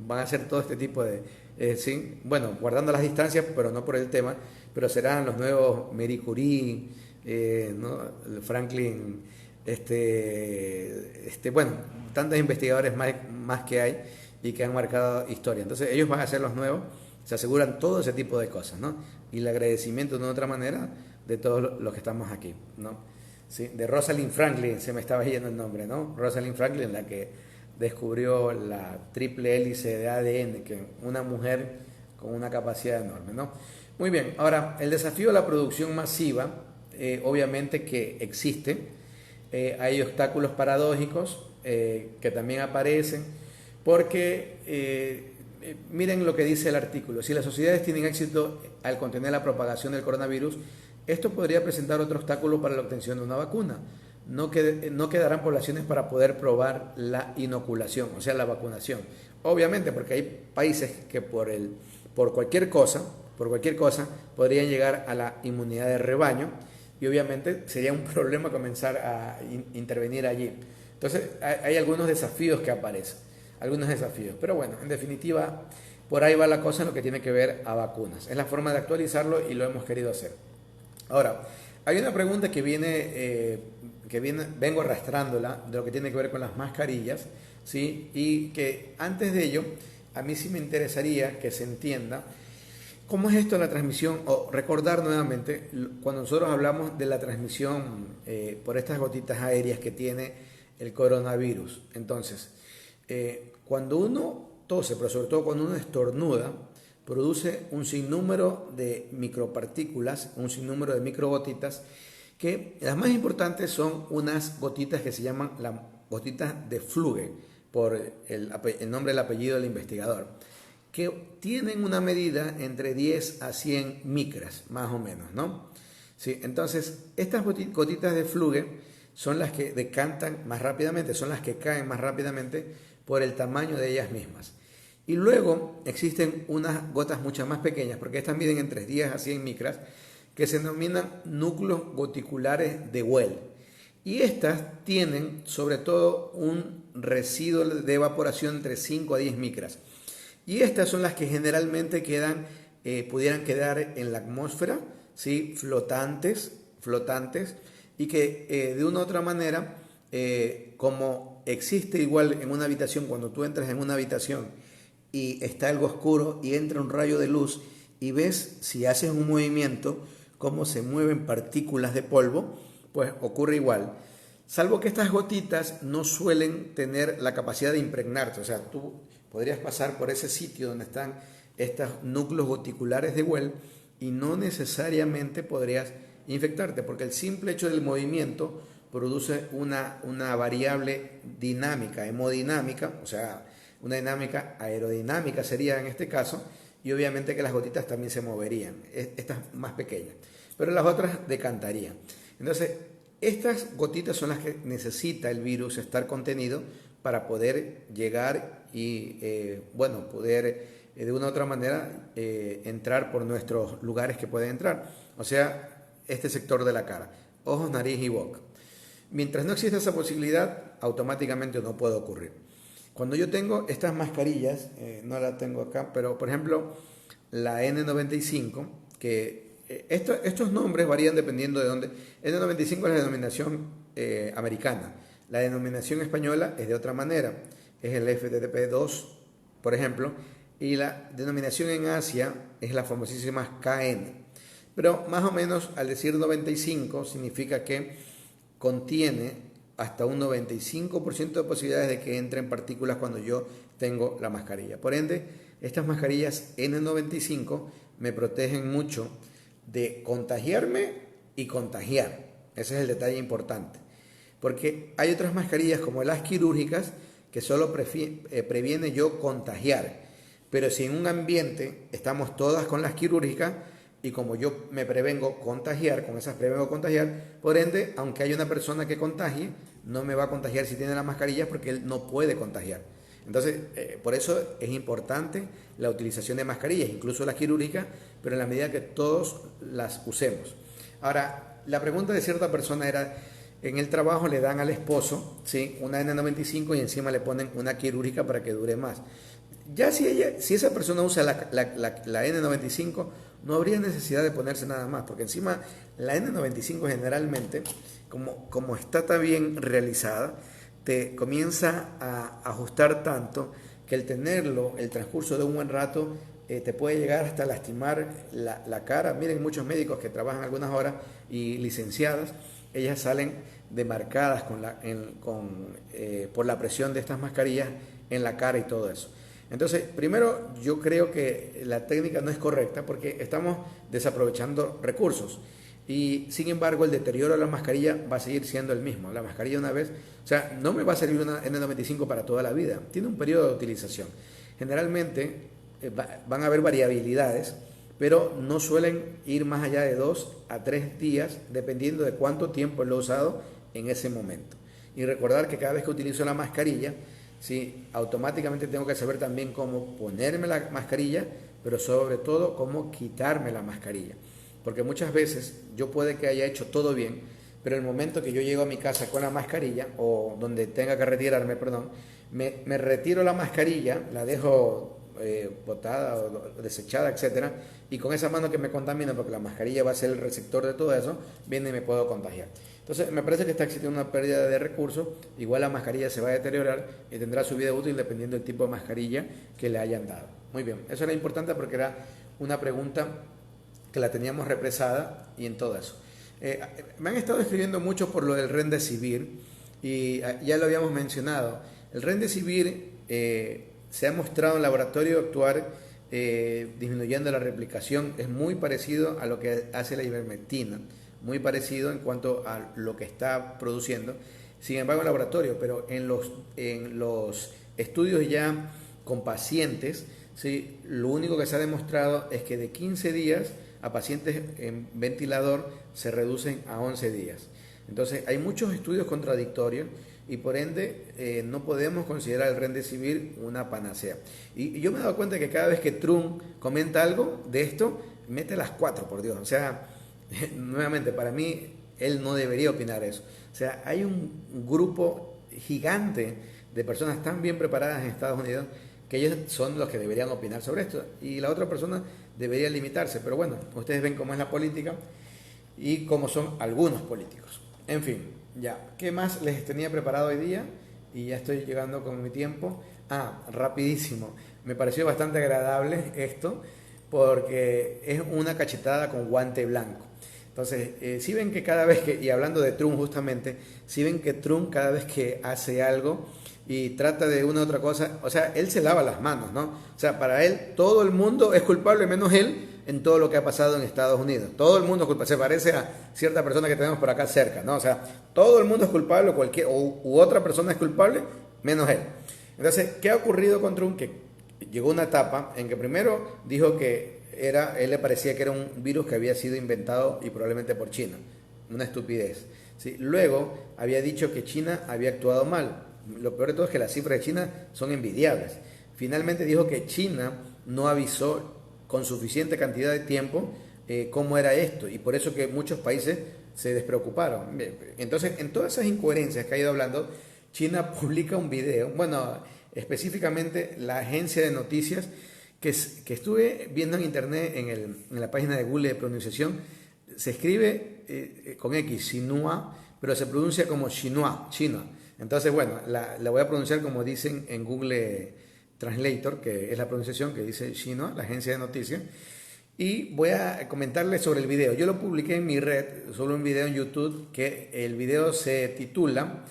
van a ser todo este tipo de... ¿sí? Bueno, guardando las distancias, pero no por el tema, pero serán los nuevos Marie Curie, ¿no? Franklin, bueno, tantos investigadores más que hay y que han marcado historia. Entonces ellos van a ser los nuevos, se aseguran todo ese tipo de cosas, ¿no? Y el agradecimiento de una otra manera de todos los que estamos aquí, ¿no? ¿Sí? De Rosalind Franklin, se me estaba yendo el nombre, ¿no? Rosalind Franklin, la que descubrió la triple hélice de ADN, que una mujer con una capacidad enorme, ¿no? Muy bien, ahora, el desafío a la producción masiva, obviamente que existe, hay obstáculos paradójicos que también aparecen, porque miren lo que dice el artículo: si las sociedades tienen éxito al contener la propagación del coronavirus, esto podría presentar otro obstáculo para la obtención de una vacuna. No quedarán poblaciones para poder probar la inoculación, o sea, la vacunación. Obviamente, porque hay países que por cualquier cosa podrían llegar a la inmunidad de rebaño, y obviamente sería un problema comenzar a intervenir allí. Entonces hay algunos desafíos que aparecen, algunos desafíos, pero bueno, en definitiva por ahí va la cosa en lo que tiene que ver a vacunas. Es la forma de actualizarlo y lo hemos querido hacer. Ahora, hay una pregunta que vengo arrastrándola, de lo que tiene que ver con las mascarillas, ¿sí? Y que antes de ello, a mí sí me interesaría que se entienda cómo es esto de la transmisión, o recordar nuevamente, cuando nosotros hablamos de la transmisión por estas gotitas aéreas que tiene el coronavirus. Entonces, cuando uno tose, pero sobre todo cuando uno estornuda, produce un sinnúmero de micropartículas, un sinnúmero de microgotitas, que las más importantes son unas gotitas que se llaman las gotitas de Fluge, por el nombre del apellido del investigador, que tienen una medida entre 10 a 100 micras, más o menos, ¿no? Sí, entonces, estas gotitas de Fluge son las que decantan más rápidamente, son las que caen más rápidamente por el tamaño de ellas mismas. Y luego existen unas gotas mucho más pequeñas, porque estas miden entre 10 a 100 micras, que se denominan núcleos goticulares de Well. Y estas tienen sobre todo un residuo de evaporación entre 5 a 10 micras. Y estas son las que generalmente pudieran quedar en la atmósfera, ¿sí? flotantes, y que de una u otra manera, como existe igual en una habitación, cuando tú entras en una habitación y está algo oscuro y entra un rayo de luz y ves, si haces un movimiento, cómo se mueven partículas de polvo, pues ocurre igual. Salvo que estas gotitas no suelen tener la capacidad de impregnarte, o sea, tú podrías pasar por ese sitio donde están estos núcleos goticulares de Well y no necesariamente podrías infectarte, porque el simple hecho del movimiento produce una variable dinámica, hemodinámica, o sea, una dinámica aerodinámica sería en este caso, y obviamente que las gotitas también se moverían, estas más pequeñas, pero las otras decantarían. Entonces, estas gotitas son las que necesita el virus estar contenido para poder llegar y, poder de una u otra manera entrar por nuestros lugares que pueden entrar, o sea, este sector de la cara, ojos, nariz y boca. Mientras no exista esa posibilidad, automáticamente no puede ocurrir. Cuando yo tengo estas mascarillas, no la tengo acá, pero por ejemplo, la N95, que estos nombres varían dependiendo de dónde. N95 es la denominación americana. La denominación española es de otra manera. Es el FTP2, por ejemplo, y la denominación en Asia es la famosísima KN. Pero más o menos al decir 95 significa que contiene hasta un 95% de posibilidades de que entren partículas cuando yo tengo la mascarilla. Por ende, estas mascarillas N95 me protegen mucho de contagiarme y contagiar. Ese es el detalle importante. Porque hay otras mascarillas como las quirúrgicas que solo previene yo contagiar. Pero si en un ambiente estamos todas con las quirúrgicas y como yo me prevengo contagiar, con esas prevengo contagiar, por ende, aunque haya una persona que contagie, no me va a contagiar si tiene las mascarillas porque él no puede contagiar. Entonces, por eso es importante la utilización de mascarillas, incluso las quirúrgicas, pero en la medida que todos las usemos. Ahora, la pregunta de cierta persona era, en el trabajo le dan al esposo, ¿sí?, una N95 y encima le ponen una quirúrgica para que dure más. Ya si esa persona usa la N95, no habría necesidad de ponerse nada más, porque encima la N95 generalmente, como está tan bien realizada, te comienza a ajustar tanto que el tenerlo el transcurso de un buen rato te puede llegar hasta lastimar la cara. Miren, muchos médicos que trabajan algunas horas y licenciadas, ellas salen demarcadas por la presión de estas mascarillas en la cara y todo eso. Entonces, primero, yo creo que la técnica no es correcta porque estamos desaprovechando recursos y, sin embargo, el deterioro de la mascarilla va a seguir siendo el mismo. La mascarilla una vez, o sea, no me va a servir una N95 para toda la vida, tiene un periodo de utilización. Generalmente van a haber variabilidades, pero no suelen ir más allá de 2 a 3 días, dependiendo de cuánto tiempo lo he usado en ese momento. Y recordar que cada vez que utilizo la mascarilla, sí, automáticamente tengo que saber también cómo ponerme la mascarilla, pero sobre todo cómo quitarme la mascarilla. Porque muchas veces yo puede que haya hecho todo bien, pero el momento que yo llego a mi casa con la mascarilla, o donde tenga que retirarme, perdón, me retiro la mascarilla, la dejo botada o desechada, etcétera, y con esa mano que me contamina, porque la mascarilla va a ser el receptor de todo eso, viene y me puedo contagiar. Entonces, me parece que está existiendo una pérdida de recursos, igual la mascarilla se va a deteriorar y tendrá su vida útil dependiendo del tipo de mascarilla que le hayan dado. Muy bien, eso era importante porque era una pregunta que la teníamos represada y en todo eso. Me han estado escribiendo mucho por lo del Remdesivir y ya lo habíamos mencionado. El Remdesivir se ha mostrado en laboratorio actuar disminuyendo la replicación. Es muy parecido a lo que hace la ivermectina, muy parecido en cuanto a lo que está produciendo. Sin embargo, en laboratorio, pero en los estudios ya con pacientes, ¿sí?, lo único que se ha demostrado es que de 15 días a pacientes en ventilador se reducen a 11 días. Entonces, hay muchos estudios contradictorios y por ende no podemos considerar el Remdesivir una panacea. Y yo me he dado cuenta que cada vez que Trump comenta algo de esto, mete las 4, por Dios. O sea, nuevamente, para mí, él no debería opinar eso. O sea, hay un grupo gigante de personas tan bien preparadas en Estados Unidos que ellos son los que deberían opinar sobre esto y la otra persona debería limitarse. Pero bueno, ustedes ven cómo es la política y cómo son algunos políticos. En fin, ya, ¿qué más les tenía preparado hoy día? Y ya estoy llegando con mi tiempo. Rapidísimo. Me pareció bastante agradable esto porque es una cachetada con guante blanco. Entonces, si ven que cada vez que, y hablando de Trump justamente, si ven que Trump cada vez que hace algo y trata de una u otra cosa, o sea, él se lava las manos, ¿no? O sea, para él todo el mundo es culpable menos él en todo lo que ha pasado en Estados Unidos. Todo el mundo es culpable. Se parece a cierta persona que tenemos por acá cerca, ¿no? O sea, todo el mundo es culpable u otra persona es culpable menos él. Entonces, ¿qué ha ocurrido con Trump? Que llegó una etapa en que primero dijo que él le parecía que era un virus que había sido inventado y probablemente por China. Una estupidez, ¿sí? Luego había dicho que China había actuado mal. Lo peor de todo es que las cifras de China son envidiables. Finalmente dijo que China no avisó con suficiente cantidad de tiempo cómo era esto y por eso que muchos países se despreocuparon. Entonces, en todas esas incoherencias que ha ido hablando, China publica un video. Bueno, específicamente la agencia de noticias que estuve viendo en internet en la página de Google de pronunciación. Se escribe con X, Xinhua, pero se pronuncia como Xinhua, China. Entonces, bueno, la voy a pronunciar como dicen en Google Translator, que es la pronunciación que dice Xinhua, la agencia de noticias. Y voy a comentarles sobre el video. Yo lo publiqué en mi red, sobre un video en YouTube, que el video se titula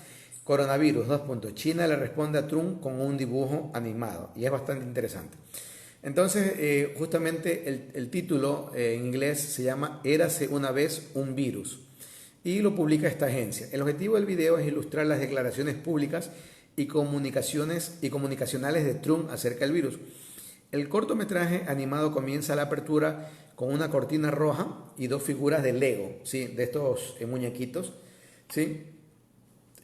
Coronavirus, China le responde a Trump con un dibujo animado. Y es bastante interesante. Entonces, justamente el título en inglés se llama Érase una vez un virus. Y lo publica esta agencia. El objetivo del video es ilustrar las declaraciones públicas y comunicacionales de Trump acerca del virus. El cortometraje animado comienza la apertura con una cortina roja y dos figuras de Lego, ¿sí? De estos muñequitos, ¿sí?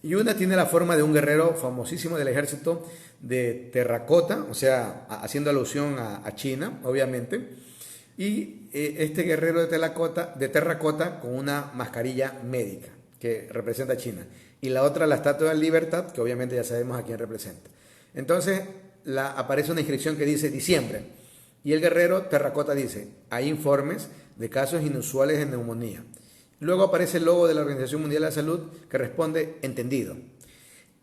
Y una tiene la forma de un guerrero famosísimo del ejército de terracota, o sea, haciendo alusión a China, obviamente. Y este guerrero de terracota con una mascarilla médica que representa a China. Y la otra, la Estatua de la Libertad, que obviamente ya sabemos a quién representa. Entonces, aparece una inscripción que dice diciembre. Y el guerrero terracota dice, hay informes de casos inusuales de neumonía. Luego aparece el logo de la Organización Mundial de la Salud que responde, entendido.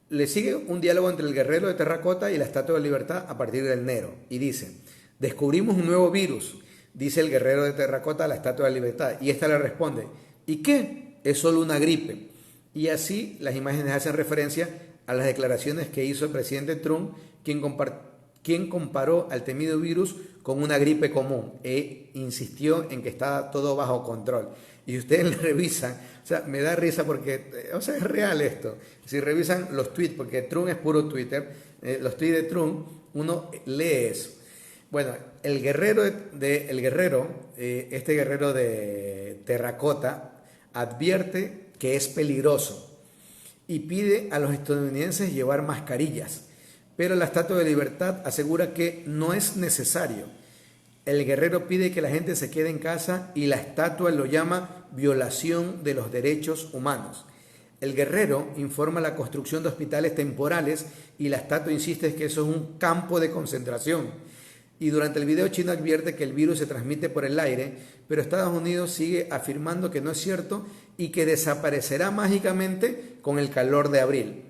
Le sigue un diálogo entre el guerrero de terracota y la Estatua de la Libertad a partir de enero. Y dice, descubrimos un nuevo virus, dice el guerrero de terracota a la Estatua de la Libertad. Y esta le responde, ¿y qué? Es solo una gripe. Y así las imágenes hacen referencia a las declaraciones que hizo el presidente Trump, quien comparó al temido virus con una gripe común e insistió en que estaba todo bajo control. Y ustedes le revisan, o sea, me da risa porque, o sea, es real esto. Si revisan los tweets, porque Trump es puro Twitter, los tweets de Trump, uno lee eso. Bueno, este guerrero de terracota advierte que es peligroso y pide a los estadounidenses llevar mascarillas, pero la Estatua de Libertad asegura que no es necesario. El guerrero pide que la gente se quede en casa y la estatua lo llama violación de los derechos humanos. El guerrero informa la construcción de hospitales temporales y la estatua insiste que eso es un campo de concentración. Y durante el video China advierte que el virus se transmite por el aire, pero Estados Unidos sigue afirmando que no es cierto y que desaparecerá mágicamente con el calor de abril.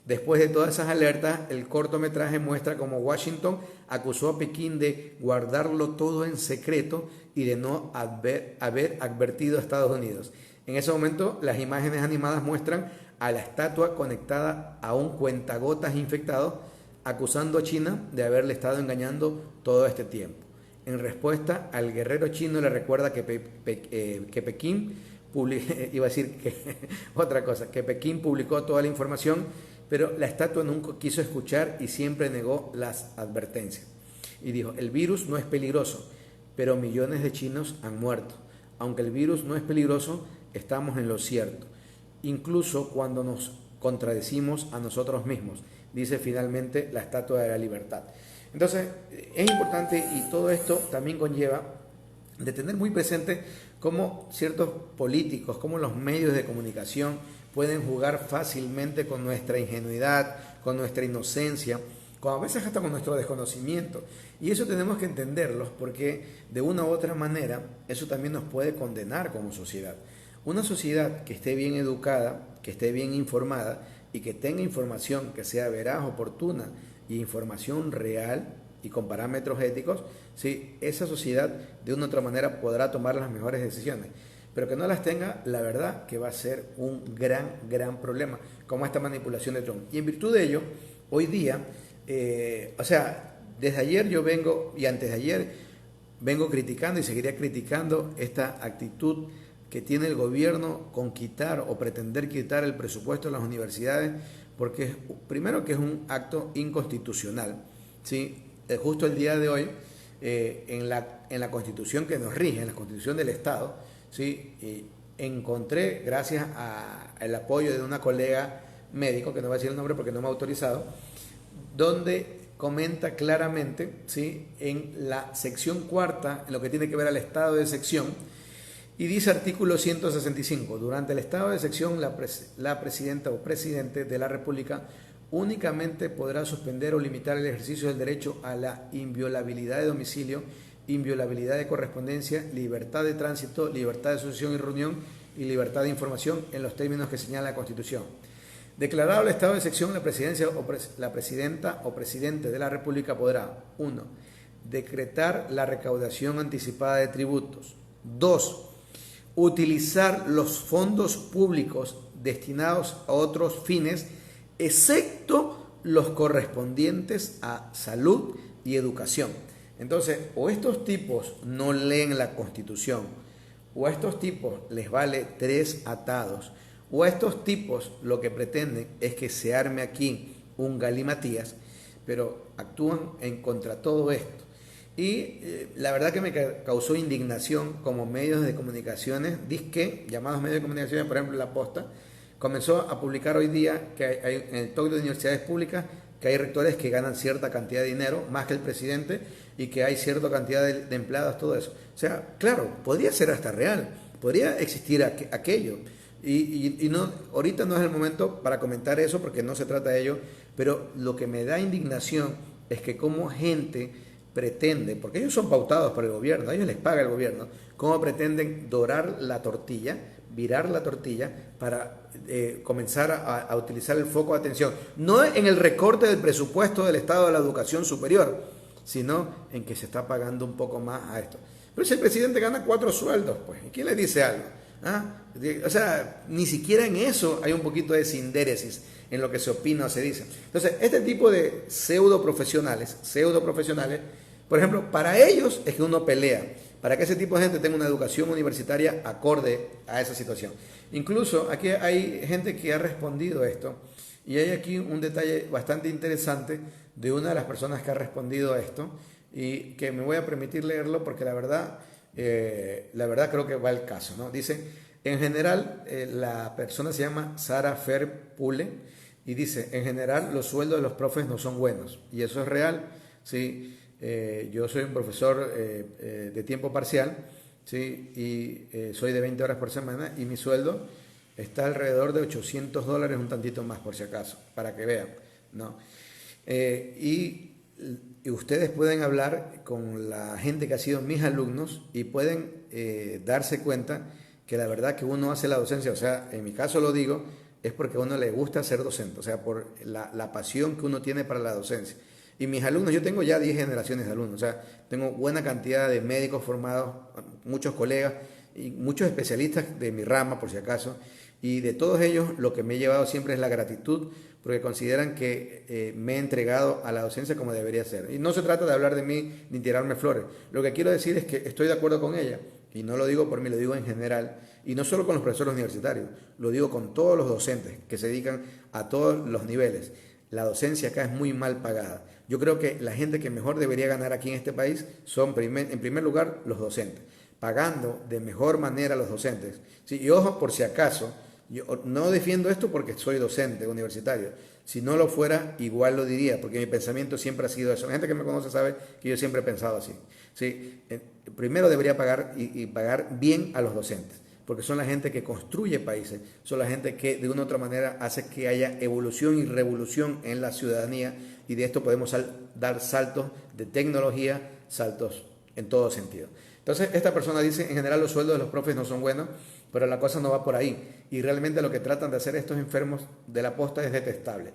Después de todas esas alertas, el cortometraje muestra cómo Washington acusó a Pekín de guardarlo todo en secreto y de no haber advertido a Estados Unidos. En ese momento, las imágenes animadas muestran a la estatua conectada a un cuentagotas infectado, acusando a China de haberle estado engañando todo este tiempo. En respuesta, al guerrero chino le recuerda que Pekín publicó toda la información, pero la estatua nunca quiso escuchar y siempre negó las advertencias. Y dijo, el virus no es peligroso, pero millones de chinos han muerto. Aunque el virus no es peligroso, estamos en lo cierto, incluso cuando nos contradecimos a nosotros mismos, dice finalmente la Estatua de la Libertad. Entonces, es importante, y todo esto también conlleva de tener muy presente cómo ciertos políticos, cómo los medios de comunicación pueden jugar fácilmente con nuestra ingenuidad, con nuestra inocencia, a veces hasta con nuestro desconocimiento. Y eso tenemos que entenderlo, porque de una u otra manera eso también nos puede condenar como sociedad. Una sociedad que esté bien educada, que esté bien informada y que tenga información que sea veraz, oportuna y información real y con parámetros éticos, ¿sí? Esa sociedad de una u otra manera podrá tomar las mejores decisiones. Pero que no las tenga, la verdad que va a ser un gran problema, como esta manipulación de Trump. Y en virtud de ello, hoy día, desde ayer yo vengo, y antes de ayer, vengo criticando y seguiría criticando esta actitud que tiene el gobierno con quitar o pretender quitar el presupuesto de las universidades, porque primero que es un acto inconstitucional, ¿sí? Justo el día de hoy, en la Constitución que nos rige, en la Constitución del Estado, ¿sí? Encontré, gracias al apoyo de una colega médico, que no voy a decir el nombre porque no me ha autorizado, donde comenta claramente, ¿sí? En la sección cuarta, en lo que tiene que ver al estado de sección, y dice artículo 165, durante el estado de sección la presidenta o presidente de la República únicamente podrá suspender o limitar el ejercicio del derecho a la inviolabilidad de domicilio, inviolabilidad de correspondencia, libertad de tránsito, libertad de asociación y reunión y libertad de información en los términos que señala la Constitución. Declarado el estado de excepción, la presidencia la presidenta o presidente de la República podrá: 1. Decretar la recaudación anticipada de tributos. 2. Utilizar los fondos públicos destinados a otros fines, excepto los correspondientes a salud y educación. Entonces, o estos tipos no leen la Constitución, o a estos tipos les vale 3 atados, o a estos tipos lo que pretenden es que se arme aquí un galimatías, pero actúan en contra de todo esto. Y la verdad que me causó indignación como medios de comunicaciones, disque, llamados medios de comunicaciones, por ejemplo La Posta, comenzó a publicar hoy día que hay en el top de universidades públicas que hay rectores que ganan cierta cantidad de dinero, más que el presidente, y que hay cierta cantidad de empleados, todo eso. O sea, claro, podría ser hasta real, podría existir aquello. Y no, ahorita no es el momento para comentar eso porque no se trata de ello, pero lo que me da indignación es que como gente pretende, porque ellos son pautados por el gobierno, a ellos les paga el gobierno, cómo pretenden dorar la tortilla, virar la tortilla para comenzar a utilizar el foco de atención, no en el recorte del presupuesto del Estado de la Educación Superior, sino en que se está pagando un poco más a esto. Pero si el presidente gana 4 sueldos, pues, ¿y quién le dice algo? ¿Ah? O sea, ni siquiera en eso hay un poquito de sindéresis en lo que se opina o se dice. Entonces, este tipo de pseudo profesionales, por ejemplo, para ellos es que uno pelea, para que ese tipo de gente tenga una educación universitaria acorde a esa situación. Incluso aquí hay gente que ha respondido a esto, y hay aquí un detalle bastante interesante de una de las personas que ha respondido a esto, y que me voy a permitir leerlo porque la verdad creo que va el caso, ¿no? Dice, en general, la persona se llama Sara Fer Pule, y dice, en general los sueldos de los profes no son buenos, y eso es real, ¿sí? Yo soy un profesor de tiempo parcial, ¿sí? Y soy de 20 horas por semana, y mi sueldo está alrededor de $800, un tantito más por si acaso, para que vean, ¿no? Y ustedes pueden hablar con la gente que ha sido mis alumnos y pueden darse cuenta que la verdad que uno hace la docencia, o sea, en mi caso lo digo, es porque a uno le gusta ser docente, o sea, por la pasión que uno tiene para la docencia. Y mis alumnos, yo tengo ya 10 generaciones de alumnos, o sea, tengo buena cantidad de médicos formados, muchos colegas y muchos especialistas de mi rama, por si acaso, y de todos ellos lo que me he llevado siempre es la gratitud, porque consideran que me he entregado a la docencia como debería ser. Y no se trata de hablar de mí ni tirarme flores, lo que quiero decir es que estoy de acuerdo con ella, y no lo digo por mí, lo digo en general, y no solo con los profesores universitarios, lo digo con todos los docentes que se dedican a todos los niveles. La docencia acá es muy mal pagada. Yo creo que la gente que mejor debería ganar aquí en este país son, en primer lugar, los docentes, pagando de mejor manera a los docentes. Sí, y ojo, por si acaso, yo no defiendo esto porque soy docente universitario. Si no lo fuera, igual lo diría, porque mi pensamiento siempre ha sido eso. La gente que me conoce sabe que yo siempre he pensado así. Sí, primero debería pagar y pagar bien a los docentes, porque son la gente que construye países, son la gente que de una u otra manera hace que haya evolución y revolución en la ciudadanía, y de esto podemos dar saltos de tecnología, saltos en todo sentido. Entonces, esta persona dice, en general los sueldos de los profes no son buenos, pero la cosa no va por ahí, y realmente lo que tratan de hacer estos enfermos de la posta es detestable.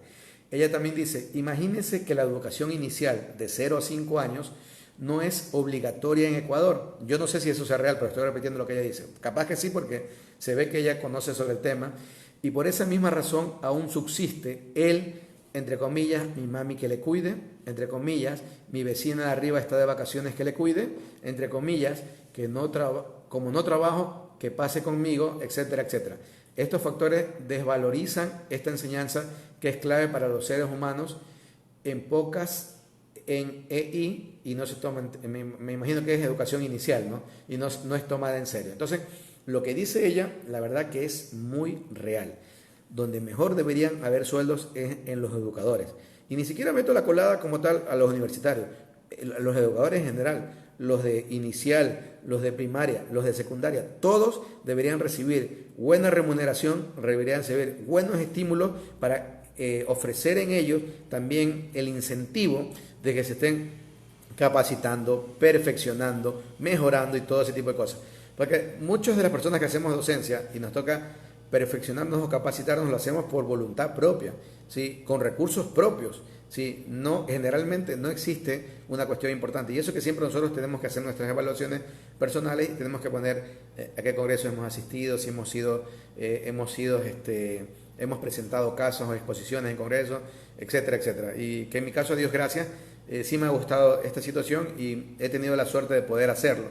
Ella también dice, imagínense que la educación inicial de 0 a 5 años no es obligatoria en Ecuador. Yo no sé si eso sea real, pero estoy repitiendo lo que ella dice. Capaz que sí, porque se ve que ella conoce sobre el tema, y por esa misma razón aún subsiste el, entre comillas, mi mami que le cuide, entre comillas, mi vecina de arriba está de vacaciones que le cuide, entre comillas, que como no trabajo, que pase conmigo, etcétera, etcétera. Estos factores desvalorizan esta enseñanza que es clave para los seres humanos en EI, y no se toma, me imagino que es educación inicial, ¿no? Y no es tomada en serio. Entonces, lo que dice ella, la verdad que es muy real. Donde mejor deberían haber sueldos es en los educadores. Y ni siquiera meto la colada como tal a los universitarios, los educadores en general, los de inicial, los de primaria, los de secundaria, todos deberían recibir buena remuneración, deberían recibir buenos estímulos para ofrecer en ellos también el incentivo de que se estén capacitando, perfeccionando, mejorando y todo ese tipo de cosas. Porque muchas de las personas que hacemos docencia y nos toca perfeccionarnos o capacitarnos, lo hacemos por voluntad propia, ¿sí? Con recursos propios. ¿Sí? No, generalmente no existe una cuestión importante. Y eso que siempre nosotros tenemos que hacer nuestras evaluaciones personales y tenemos que poner a qué congresos hemos asistido, si hemos presentado casos o exposiciones en congresos, etcétera, etcétera. Y que en mi caso, a Dios gracias, sí me ha gustado esta situación y he tenido la suerte de poder hacerlo.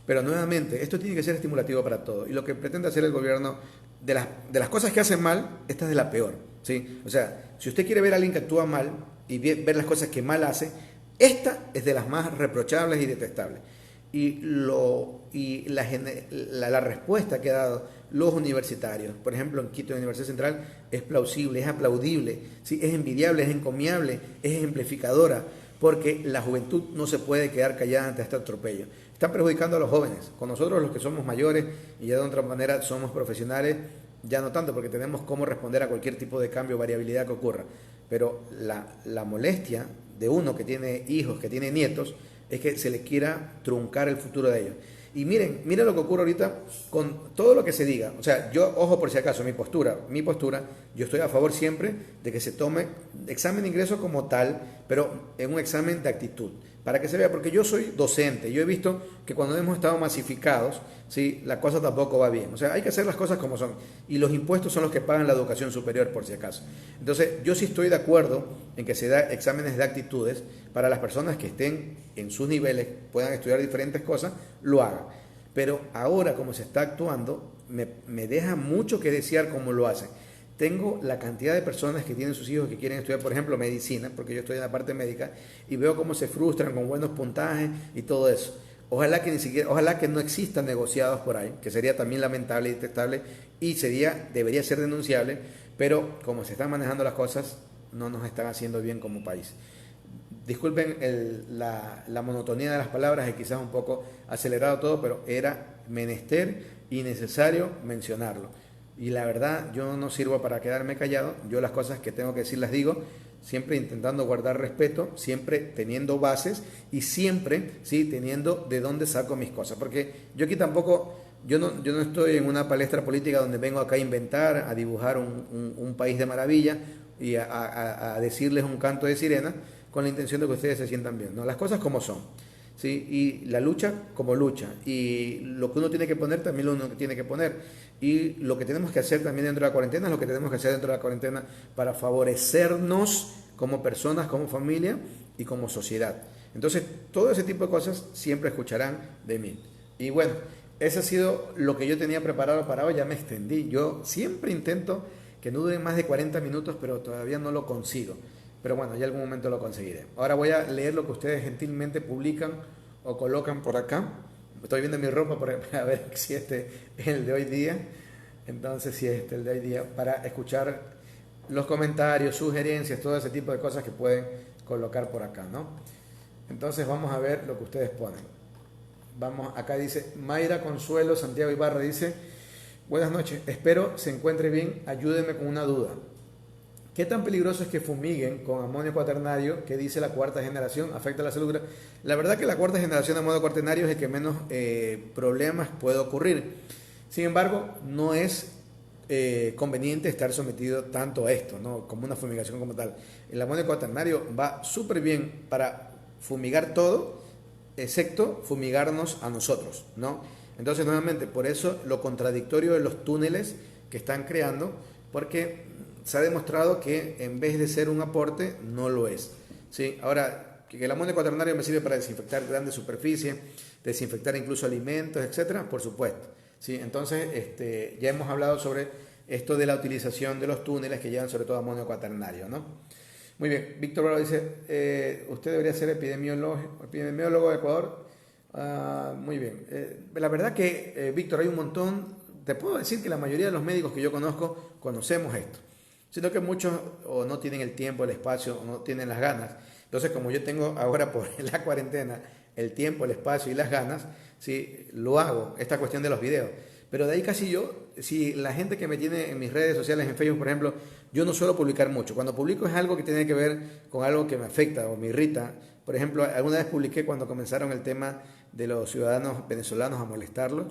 Pero nuevamente, esto tiene que ser estimulativo para todos. Y lo que pretende hacer el gobierno, de las cosas que hacen mal, esta es de la peor. ¿Sí? O sea, si usted quiere ver a alguien que actúa mal y ver las cosas que mal hace, esta es de las más reprochables y detestables. Y la respuesta que ha dado los universitarios, por ejemplo en Quito, en la Universidad Central, es plausible, es aplaudible, ¿sí? Es envidiable, es encomiable, es ejemplificadora, porque la juventud no se puede quedar callada ante este atropello. Están perjudicando a los jóvenes. Con nosotros los que somos mayores y ya de otra manera somos profesionales, ya no tanto, porque tenemos cómo responder a cualquier tipo de cambio o variabilidad que ocurra. Pero la molestia de uno que tiene hijos, que tiene nietos, es que se les quiera truncar el futuro de ellos. Y miren lo que ocurre ahorita con todo lo que se diga. O sea, yo, ojo por si acaso, mi postura, yo estoy a favor siempre de que se tome examen de ingreso como tal, pero en un examen de actitud, para que se vea, porque yo soy docente, yo he visto que cuando hemos estado masificados, ¿sí? La cosa tampoco va bien. O sea, hay que hacer las cosas como son. Y los impuestos son los que pagan la educación superior, por si acaso. Entonces, yo sí estoy de acuerdo en que se da exámenes de actitudes para las personas que estén en sus niveles, puedan estudiar diferentes cosas, lo hagan. Pero ahora, como se está actuando, me deja mucho que desear cómo lo hacen. Tengo la cantidad de personas que tienen sus hijos que quieren estudiar, por ejemplo, medicina, porque yo estoy en la parte médica, y veo cómo se frustran con buenos puntajes y todo eso. Ojalá que no existan negociados por ahí, que sería también lamentable y detestable y debería ser denunciable, pero como se están manejando las cosas, no nos están haciendo bien como país. Disculpen la monotonía de las palabras y quizás un poco acelerado todo, pero era menester y necesario mencionarlo. Y la verdad, yo no sirvo para quedarme callado, yo las cosas que tengo que decir las digo, siempre intentando guardar respeto, siempre teniendo bases y siempre, sí, teniendo de dónde saco mis cosas. Porque yo aquí tampoco, yo no estoy en una palestra política donde vengo acá a inventar, a dibujar un país de maravilla y a decirles un canto de sirena con la intención de que ustedes se sientan bien. No, las cosas como son. ¿Sí? Y la lucha como lucha, y lo que uno tiene que poner también lo uno tiene que poner, y lo que tenemos que hacer también dentro de la cuarentena es lo que tenemos que hacer dentro de la cuarentena para favorecernos como personas, como familia y como sociedad. Entonces, todo ese tipo de cosas siempre escucharán de mí. Y bueno, eso ha sido lo que yo tenía preparado para hoy, ya me extendí. Yo siempre intento que no dure más de 40 minutos, pero todavía no lo consigo. Pero bueno, ya algún momento lo conseguiré. Ahora voy a leer lo que ustedes gentilmente publican o colocan por acá. Estoy viendo mi ropa para ver si este es el de hoy día. Entonces, si es el de hoy día, para escuchar los comentarios, sugerencias, todo ese tipo de cosas que pueden colocar por acá, ¿no? Entonces, vamos a ver lo que ustedes ponen. Acá dice Mayra Consuelo Santiago Ibarra, dice: buenas noches, espero se encuentre bien, ayúdenme con una duda. ¿Qué tan peligroso es que fumiguen con amonio cuaternario, que dice la cuarta generación, afecta a la salud? La verdad que la cuarta generación de amonio cuaternario es el que menos problemas puede ocurrir. Sin embargo, no es conveniente estar sometido tanto a esto, ¿no? Como una fumigación como tal. El amonio cuaternario va súper bien para fumigar todo, excepto fumigarnos a nosotros, ¿no? Entonces, nuevamente, por eso lo contradictorio de los túneles que están creando, porque se ha demostrado que en vez de ser un aporte, no lo es. ¿Sí? Ahora, que el amonio cuaternario me sirve para desinfectar grandes superficies, desinfectar incluso alimentos, etcétera, por supuesto. ¿Sí? Entonces, ya hemos hablado sobre esto de la utilización de los túneles que llevan sobre todo amonio cuaternario, ¿no? Muy bien, Víctor Bravo dice, usted debería ser epidemiólogo de Ecuador. Muy bien. La verdad que, Víctor, hay un montón, te puedo decir que la mayoría de los médicos que yo conozco conocemos esto, sino que muchos o no tienen el tiempo, el espacio, o no tienen las ganas. Entonces, como yo tengo ahora por la cuarentena el tiempo, el espacio y las ganas, ¿sí? Lo hago, esta cuestión de los videos. Pero de ahí casi si la gente que me tiene en mis redes sociales, en Facebook, por ejemplo, yo no suelo publicar mucho. Cuando publico es algo que tiene que ver con algo que me afecta o me irrita. Por ejemplo, alguna vez publiqué cuando comenzaron el tema de los ciudadanos venezolanos a molestarlos.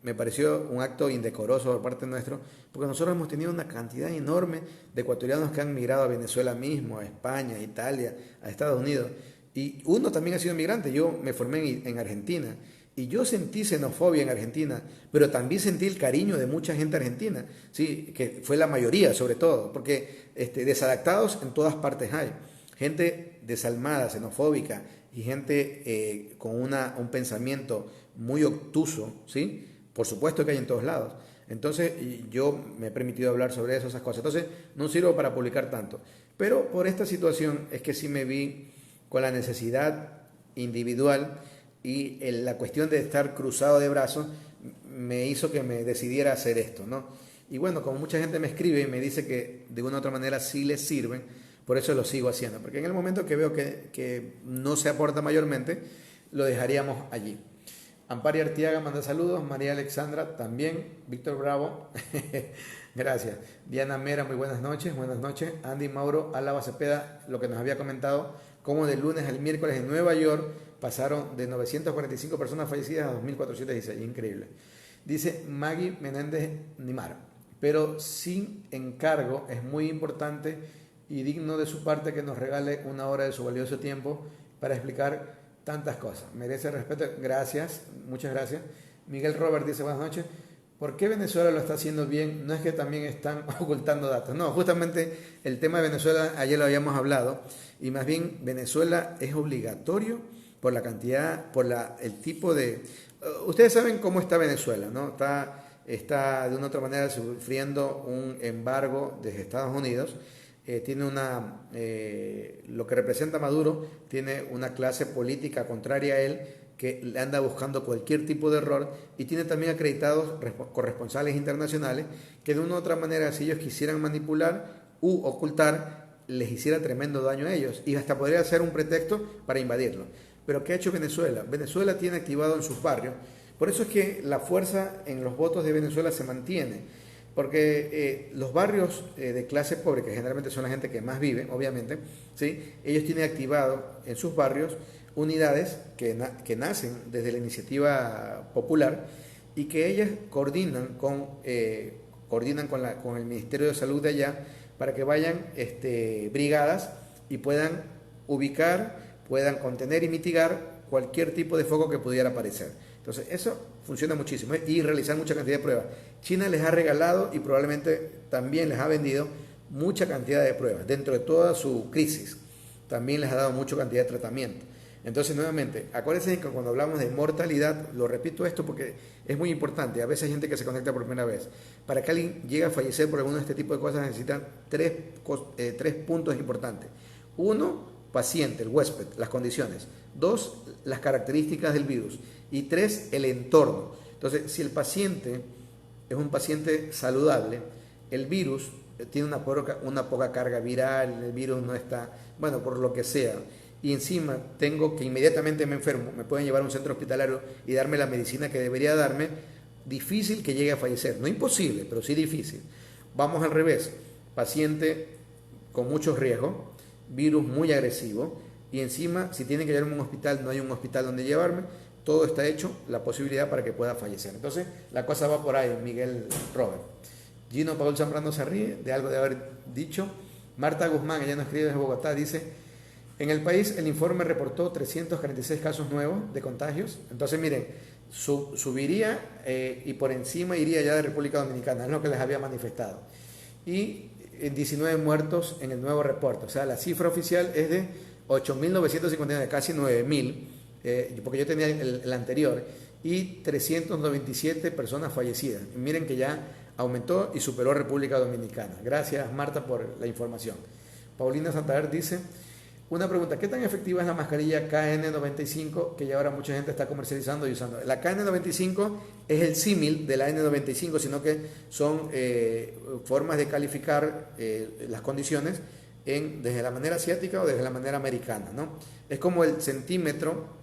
Me pareció un acto indecoroso por parte nuestro, porque nosotros hemos tenido una cantidad enorme de ecuatorianos que han migrado a Venezuela mismo, a España, a Italia, a Estados Unidos. Y uno también ha sido migrante. Yo me formé en Argentina y yo sentí xenofobia en Argentina, pero también sentí el cariño de mucha gente argentina, ¿sí? Que fue la mayoría sobre todo, porque desadaptados en todas partes hay. Gente desalmada, xenofóbica y gente con un pensamiento muy obtuso, ¿sí? Por supuesto que hay en todos lados. Entonces yo me he permitido hablar sobre eso, esas cosas. Entonces no sirvo para publicar tanto. Pero por esta situación es que sí me vi con la necesidad individual y la cuestión de estar cruzado de brazos me hizo que me decidiera hacer esto, ¿no? Y bueno, como mucha gente me escribe y me dice que de una u otra manera sí les sirven, por eso lo sigo haciendo. Porque en el momento que veo que no se aporta mayormente, lo dejaríamos allí. Ampari Artiaga manda saludos, María Alexandra también, Víctor Bravo, gracias. Diana Mera, muy buenas noches. Andy Mauro Álava Cepeda, lo que nos había comentado, como del lunes al miércoles en Nueva York pasaron de 945 personas fallecidas a 2.416, increíble. Dice Maggie Menéndez Nimar, pero sin encargo es muy importante y digno de su parte que nos regale una hora de su valioso tiempo para explicar tantas cosas. Merece respeto. Gracias, muchas gracias. Miguel Robert dice buenas noches. ¿Por qué Venezuela lo está haciendo bien? No es que también están ocultando datos. No, justamente el tema de Venezuela ayer lo habíamos hablado y más bien Venezuela es obligatorio por la cantidad, el tipo de... Ustedes saben cómo está Venezuela, ¿no? Está de una otra manera sufriendo un embargo desde Estados Unidos. Tiene lo que representa Maduro, tiene una clase política contraria a él que le anda buscando cualquier tipo de error y tiene también acreditados corresponsales internacionales que de una u otra manera, si ellos quisieran manipular u ocultar, les hiciera tremendo daño a ellos y hasta podría ser un pretexto para invadirlo. Pero ¿qué ha hecho Venezuela? Venezuela tiene activado en sus barrios, por eso es que la fuerza en los votos de Venezuela se mantiene. Porque los barrios de clase pobre, que generalmente son la gente que más vive, obviamente, ¿sí? Ellos tienen activado en sus barrios unidades que nacen desde la iniciativa popular y que ellas coordinan con el Ministerio de Salud de allá para que vayan brigadas y puedan ubicar, puedan contener y mitigar cualquier tipo de foco que pudiera aparecer. Entonces, eso funciona muchísimo y realizar mucha cantidad de pruebas. China les ha regalado y probablemente también les ha vendido mucha cantidad de pruebas. Dentro de toda su crisis, también les ha dado mucha cantidad de tratamiento. Entonces, nuevamente, acuérdense que cuando hablamos de mortalidad, lo repito esto porque es muy importante. A veces hay gente que se conecta por primera vez. Para que alguien llegue a fallecer por alguno de este tipo de cosas necesitan tres puntos importantes. Uno, paciente, el huésped, las condiciones. Dos, las características del virus. Y tres, el entorno. Entonces, si el paciente es un paciente saludable, el virus tiene una poca carga viral, el virus no está, bueno, por lo que sea, y encima tengo que inmediatamente me enfermo, me pueden llevar a un centro hospitalario y darme la medicina que debería darme, difícil que llegue a fallecer. No imposible, pero sí difícil. Vamos al revés, paciente con muchos riesgos, virus muy agresivo, y encima, si tienen que llevarme a un hospital, no hay un hospital donde llevarme, todo está hecho, la posibilidad para que pueda fallecer. Entonces, la cosa va por ahí, Miguel Robert. Gino Paul Zambrano se ríe de algo de haber dicho. Marta Guzmán, ella nos escribe desde Bogotá, dice, en el país el informe reportó 346 casos nuevos de contagios. Entonces, miren, subiría y por encima iría ya de República Dominicana, es lo que les había manifestado. Y 19 muertos en el nuevo reporte. O sea, la cifra oficial es de 8.959, casi 9.000. Porque yo tenía el anterior, y 397 personas fallecidas. Miren que ya aumentó y superó República Dominicana. Gracias, Marta, por la información. Paulina Santander dice, una pregunta, ¿qué tan efectiva es la mascarilla KN95 que ya ahora mucha gente está comercializando y usando? La KN95 es el símil de la N95, sino que son formas de calificar las condiciones desde la manera asiática o desde la manera americana, ¿no? Es como el centímetro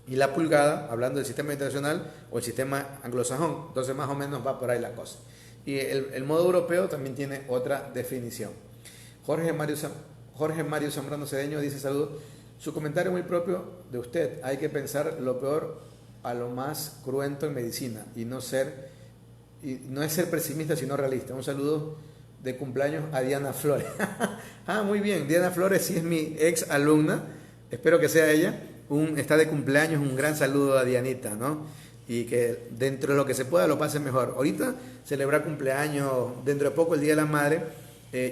y la pulgada, hablando del sistema internacional o el sistema anglosajón. Entonces más o menos va por ahí la cosa. Y el modo europeo también tiene otra definición. Jorge Mario Zambrano Cedeño dice: saludos. Su comentario muy propio de usted. Hay que pensar lo peor a lo más cruento en medicina y no es ser pesimista sino realista. Un saludo de cumpleaños a Diana Flores. Ah, muy bien. Diana Flores sí es mi ex alumna. Espero que sea ella. Está de cumpleaños. Un gran saludo a Dianita, ¿no? Y que dentro de lo que se pueda lo pase mejor. Ahorita celebrar cumpleaños, dentro de poco el Día de la Madre.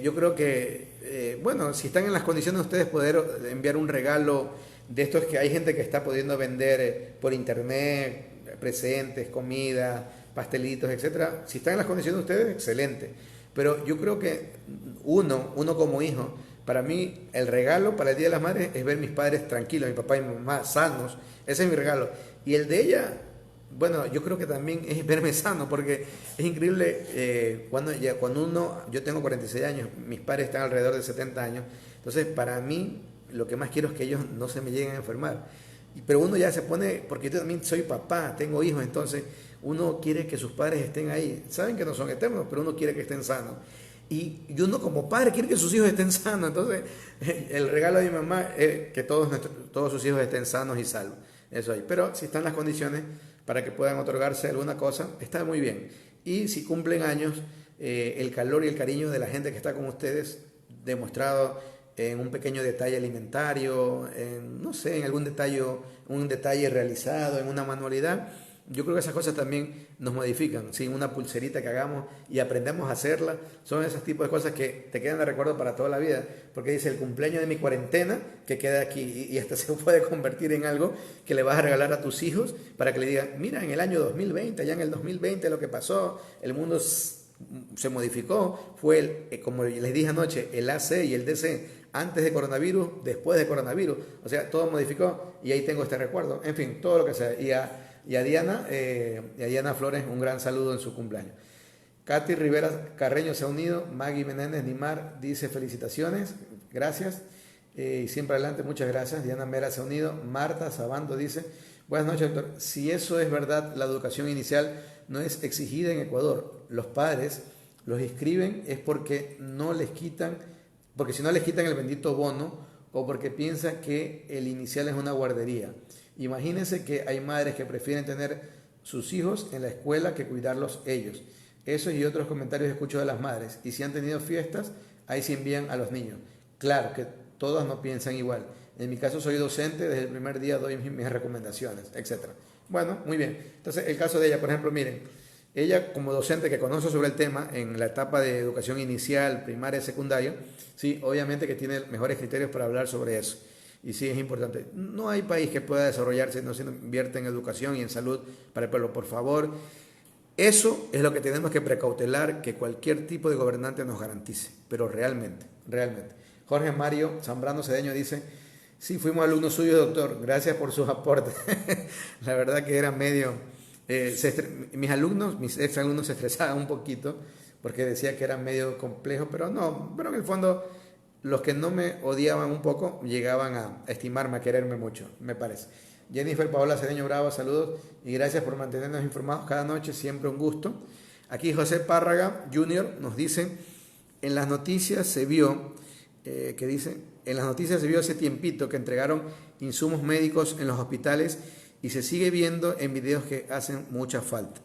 Yo creo que, bueno, si están en las condiciones de ustedes poder enviar un regalo de estos que hay gente que está pudiendo vender por internet, presentes, comida, pastelitos, etcétera. Si están en las condiciones de ustedes, excelente. Pero yo creo que uno como hijo, para mí el regalo para el Día de las Madres es ver mis padres tranquilos, mi papá y mi mamá sanos. Ese es mi regalo. Y el de ella, bueno, yo creo que también es verme sano, porque es increíble cuando yo tengo 46 años, mis padres están alrededor de 70 años, entonces para mí lo que más quiero es que ellos no se me lleguen a enfermar. Pero uno ya se pone, porque yo también soy papá, tengo hijos, entonces uno quiere que sus padres estén ahí. Saben que no son eternos, pero uno quiere que estén sanos. Y uno como padre quiere que sus hijos estén sanos, entonces el regalo de mi mamá es que todos sus hijos estén sanos y salvos. Eso ahí. Pero si están las condiciones para que puedan otorgarse alguna cosa, está muy bien. Y si cumplen años, el calor y el cariño de la gente que está con ustedes, demostrado en un pequeño detalle alimentario, no sé, en algún detalle, un detalle realizado, en una manualidad, yo creo que esas cosas también nos modifican, ¿sí? Una pulserita que hagamos y aprendemos a hacerla, son esos tipos de cosas que te quedan de recuerdo para toda la vida, porque dice el cumpleaños de mi cuarentena, que queda aquí, y hasta se puede convertir en algo que le vas a regalar a tus hijos, para que le digan, mira, en el año 2020, ya en el 2020 lo que pasó, el mundo se modificó, fue, como les dije anoche, el AC y el DC, antes de coronavirus, después de coronavirus, o sea, todo modificó, y ahí tengo este recuerdo, en fin, todo lo que sea, y a Diana Flores un gran saludo en su cumpleaños. Katy Rivera Carreño se ha unido. Maggie Menéndez Nimar dice felicitaciones, gracias, y siempre adelante, muchas gracias. Diana Mera se ha unido. Marta Sabando dice: buenas noches, doctor. Si eso es verdad, la educación inicial no es exigida en Ecuador. Los padres los inscriben es porque no les quitan, porque si no les quitan el bendito bono, o porque piensan que el inicial es una guardería. Imagínense que hay madres que prefieren tener sus hijos en la escuela que cuidarlos ellos. Esos y otros comentarios escucho de las madres. Y si han tenido fiestas, ahí se envían a los niños. Claro que todas no piensan igual. En mi caso soy docente, desde el primer día doy mis recomendaciones, etc. Bueno, muy bien. Entonces el caso de ella, por ejemplo, miren, ella como docente que conoce sobre el tema en la etapa de educación inicial, primaria, secundaria, sí, obviamente que tiene mejores criterios para hablar sobre eso. Y sí, es importante. No hay país que pueda desarrollarse no se invierte en educación y en salud para el pueblo. Por favor, eso es lo que tenemos que precautelar, que cualquier tipo de gobernante nos garantice. Pero realmente. Jorge Mario Zambrano Cedeño dice: sí, fuimos alumnos suyos, doctor. Gracias por sus aportes. La verdad que era medio... mis ex alumnos se estresaban un poquito porque decía que era medio complejo, pero no, pero en el fondo... Los que no me odiaban un poco llegaban a estimarme, a quererme mucho, me parece. Jennifer Paola Cedeño Bravo, saludos y gracias por mantenernos informados cada noche, siempre un gusto. Aquí José Párraga Jr. nos dice: en las noticias se vio, en las noticias se vio hace tiempito que entregaron insumos médicos en los hospitales y se sigue viendo en videos que hacen mucha falta.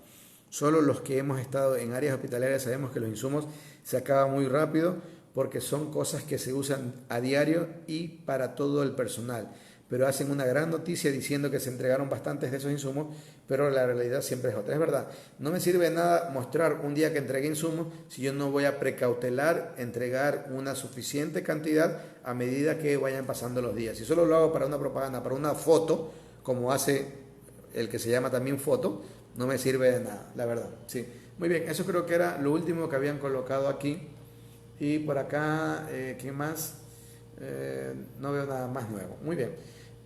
Solo los que hemos estado en áreas hospitalarias sabemos que los insumos se acaban muy rápido, porque son cosas que se usan a diario y para todo el personal. Pero hacen una gran noticia diciendo que se entregaron bastantes de esos insumos, pero la realidad siempre es otra. Es verdad, no me sirve de nada mostrar un día que entregué insumos si yo no voy a precautelar, entregar una suficiente cantidad a medida que vayan pasando los días. Si solo lo hago para una propaganda, para una foto, como hace el que se llama también foto, no me sirve de nada, la verdad. Sí. Muy bien, eso creo que era lo último que habían colocado aquí. Y por acá, ¿quién más? No veo nada más nuevo. Muy bien.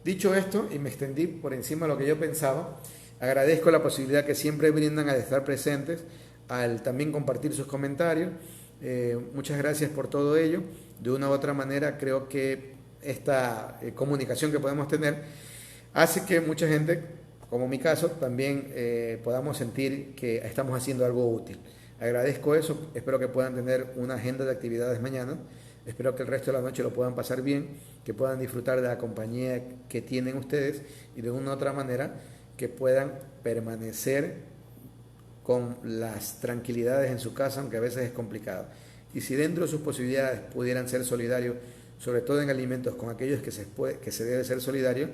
Dicho esto, y me extendí por encima de lo que yo pensaba, agradezco la posibilidad que siempre brindan al estar presentes, al también compartir sus comentarios. Muchas gracias por todo ello. De una u otra manera, creo que esta comunicación que podemos tener hace que mucha gente, como mi caso, también podamos sentir que estamos haciendo algo útil. Agradezco eso, espero que puedan tener una agenda de actividades mañana, espero que el resto de la noche lo puedan pasar bien, que puedan disfrutar de la compañía que tienen ustedes y de una u otra manera que puedan permanecer con las tranquilidades en su casa, aunque a veces es complicado. Y si dentro de sus posibilidades pudieran ser solidarios, sobre todo en alimentos, con aquellos que se debe ser solidario,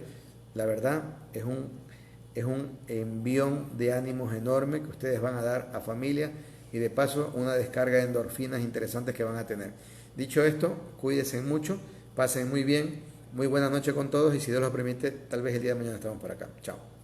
la verdad es un envión de ánimos enorme que ustedes van a dar a familia y de paso una descarga de endorfinas interesantes que van a tener. Dicho esto, cuídense mucho, pasen muy bien, muy buena noche con todos y si Dios lo permite, tal vez el día de mañana estamos por acá. Chao.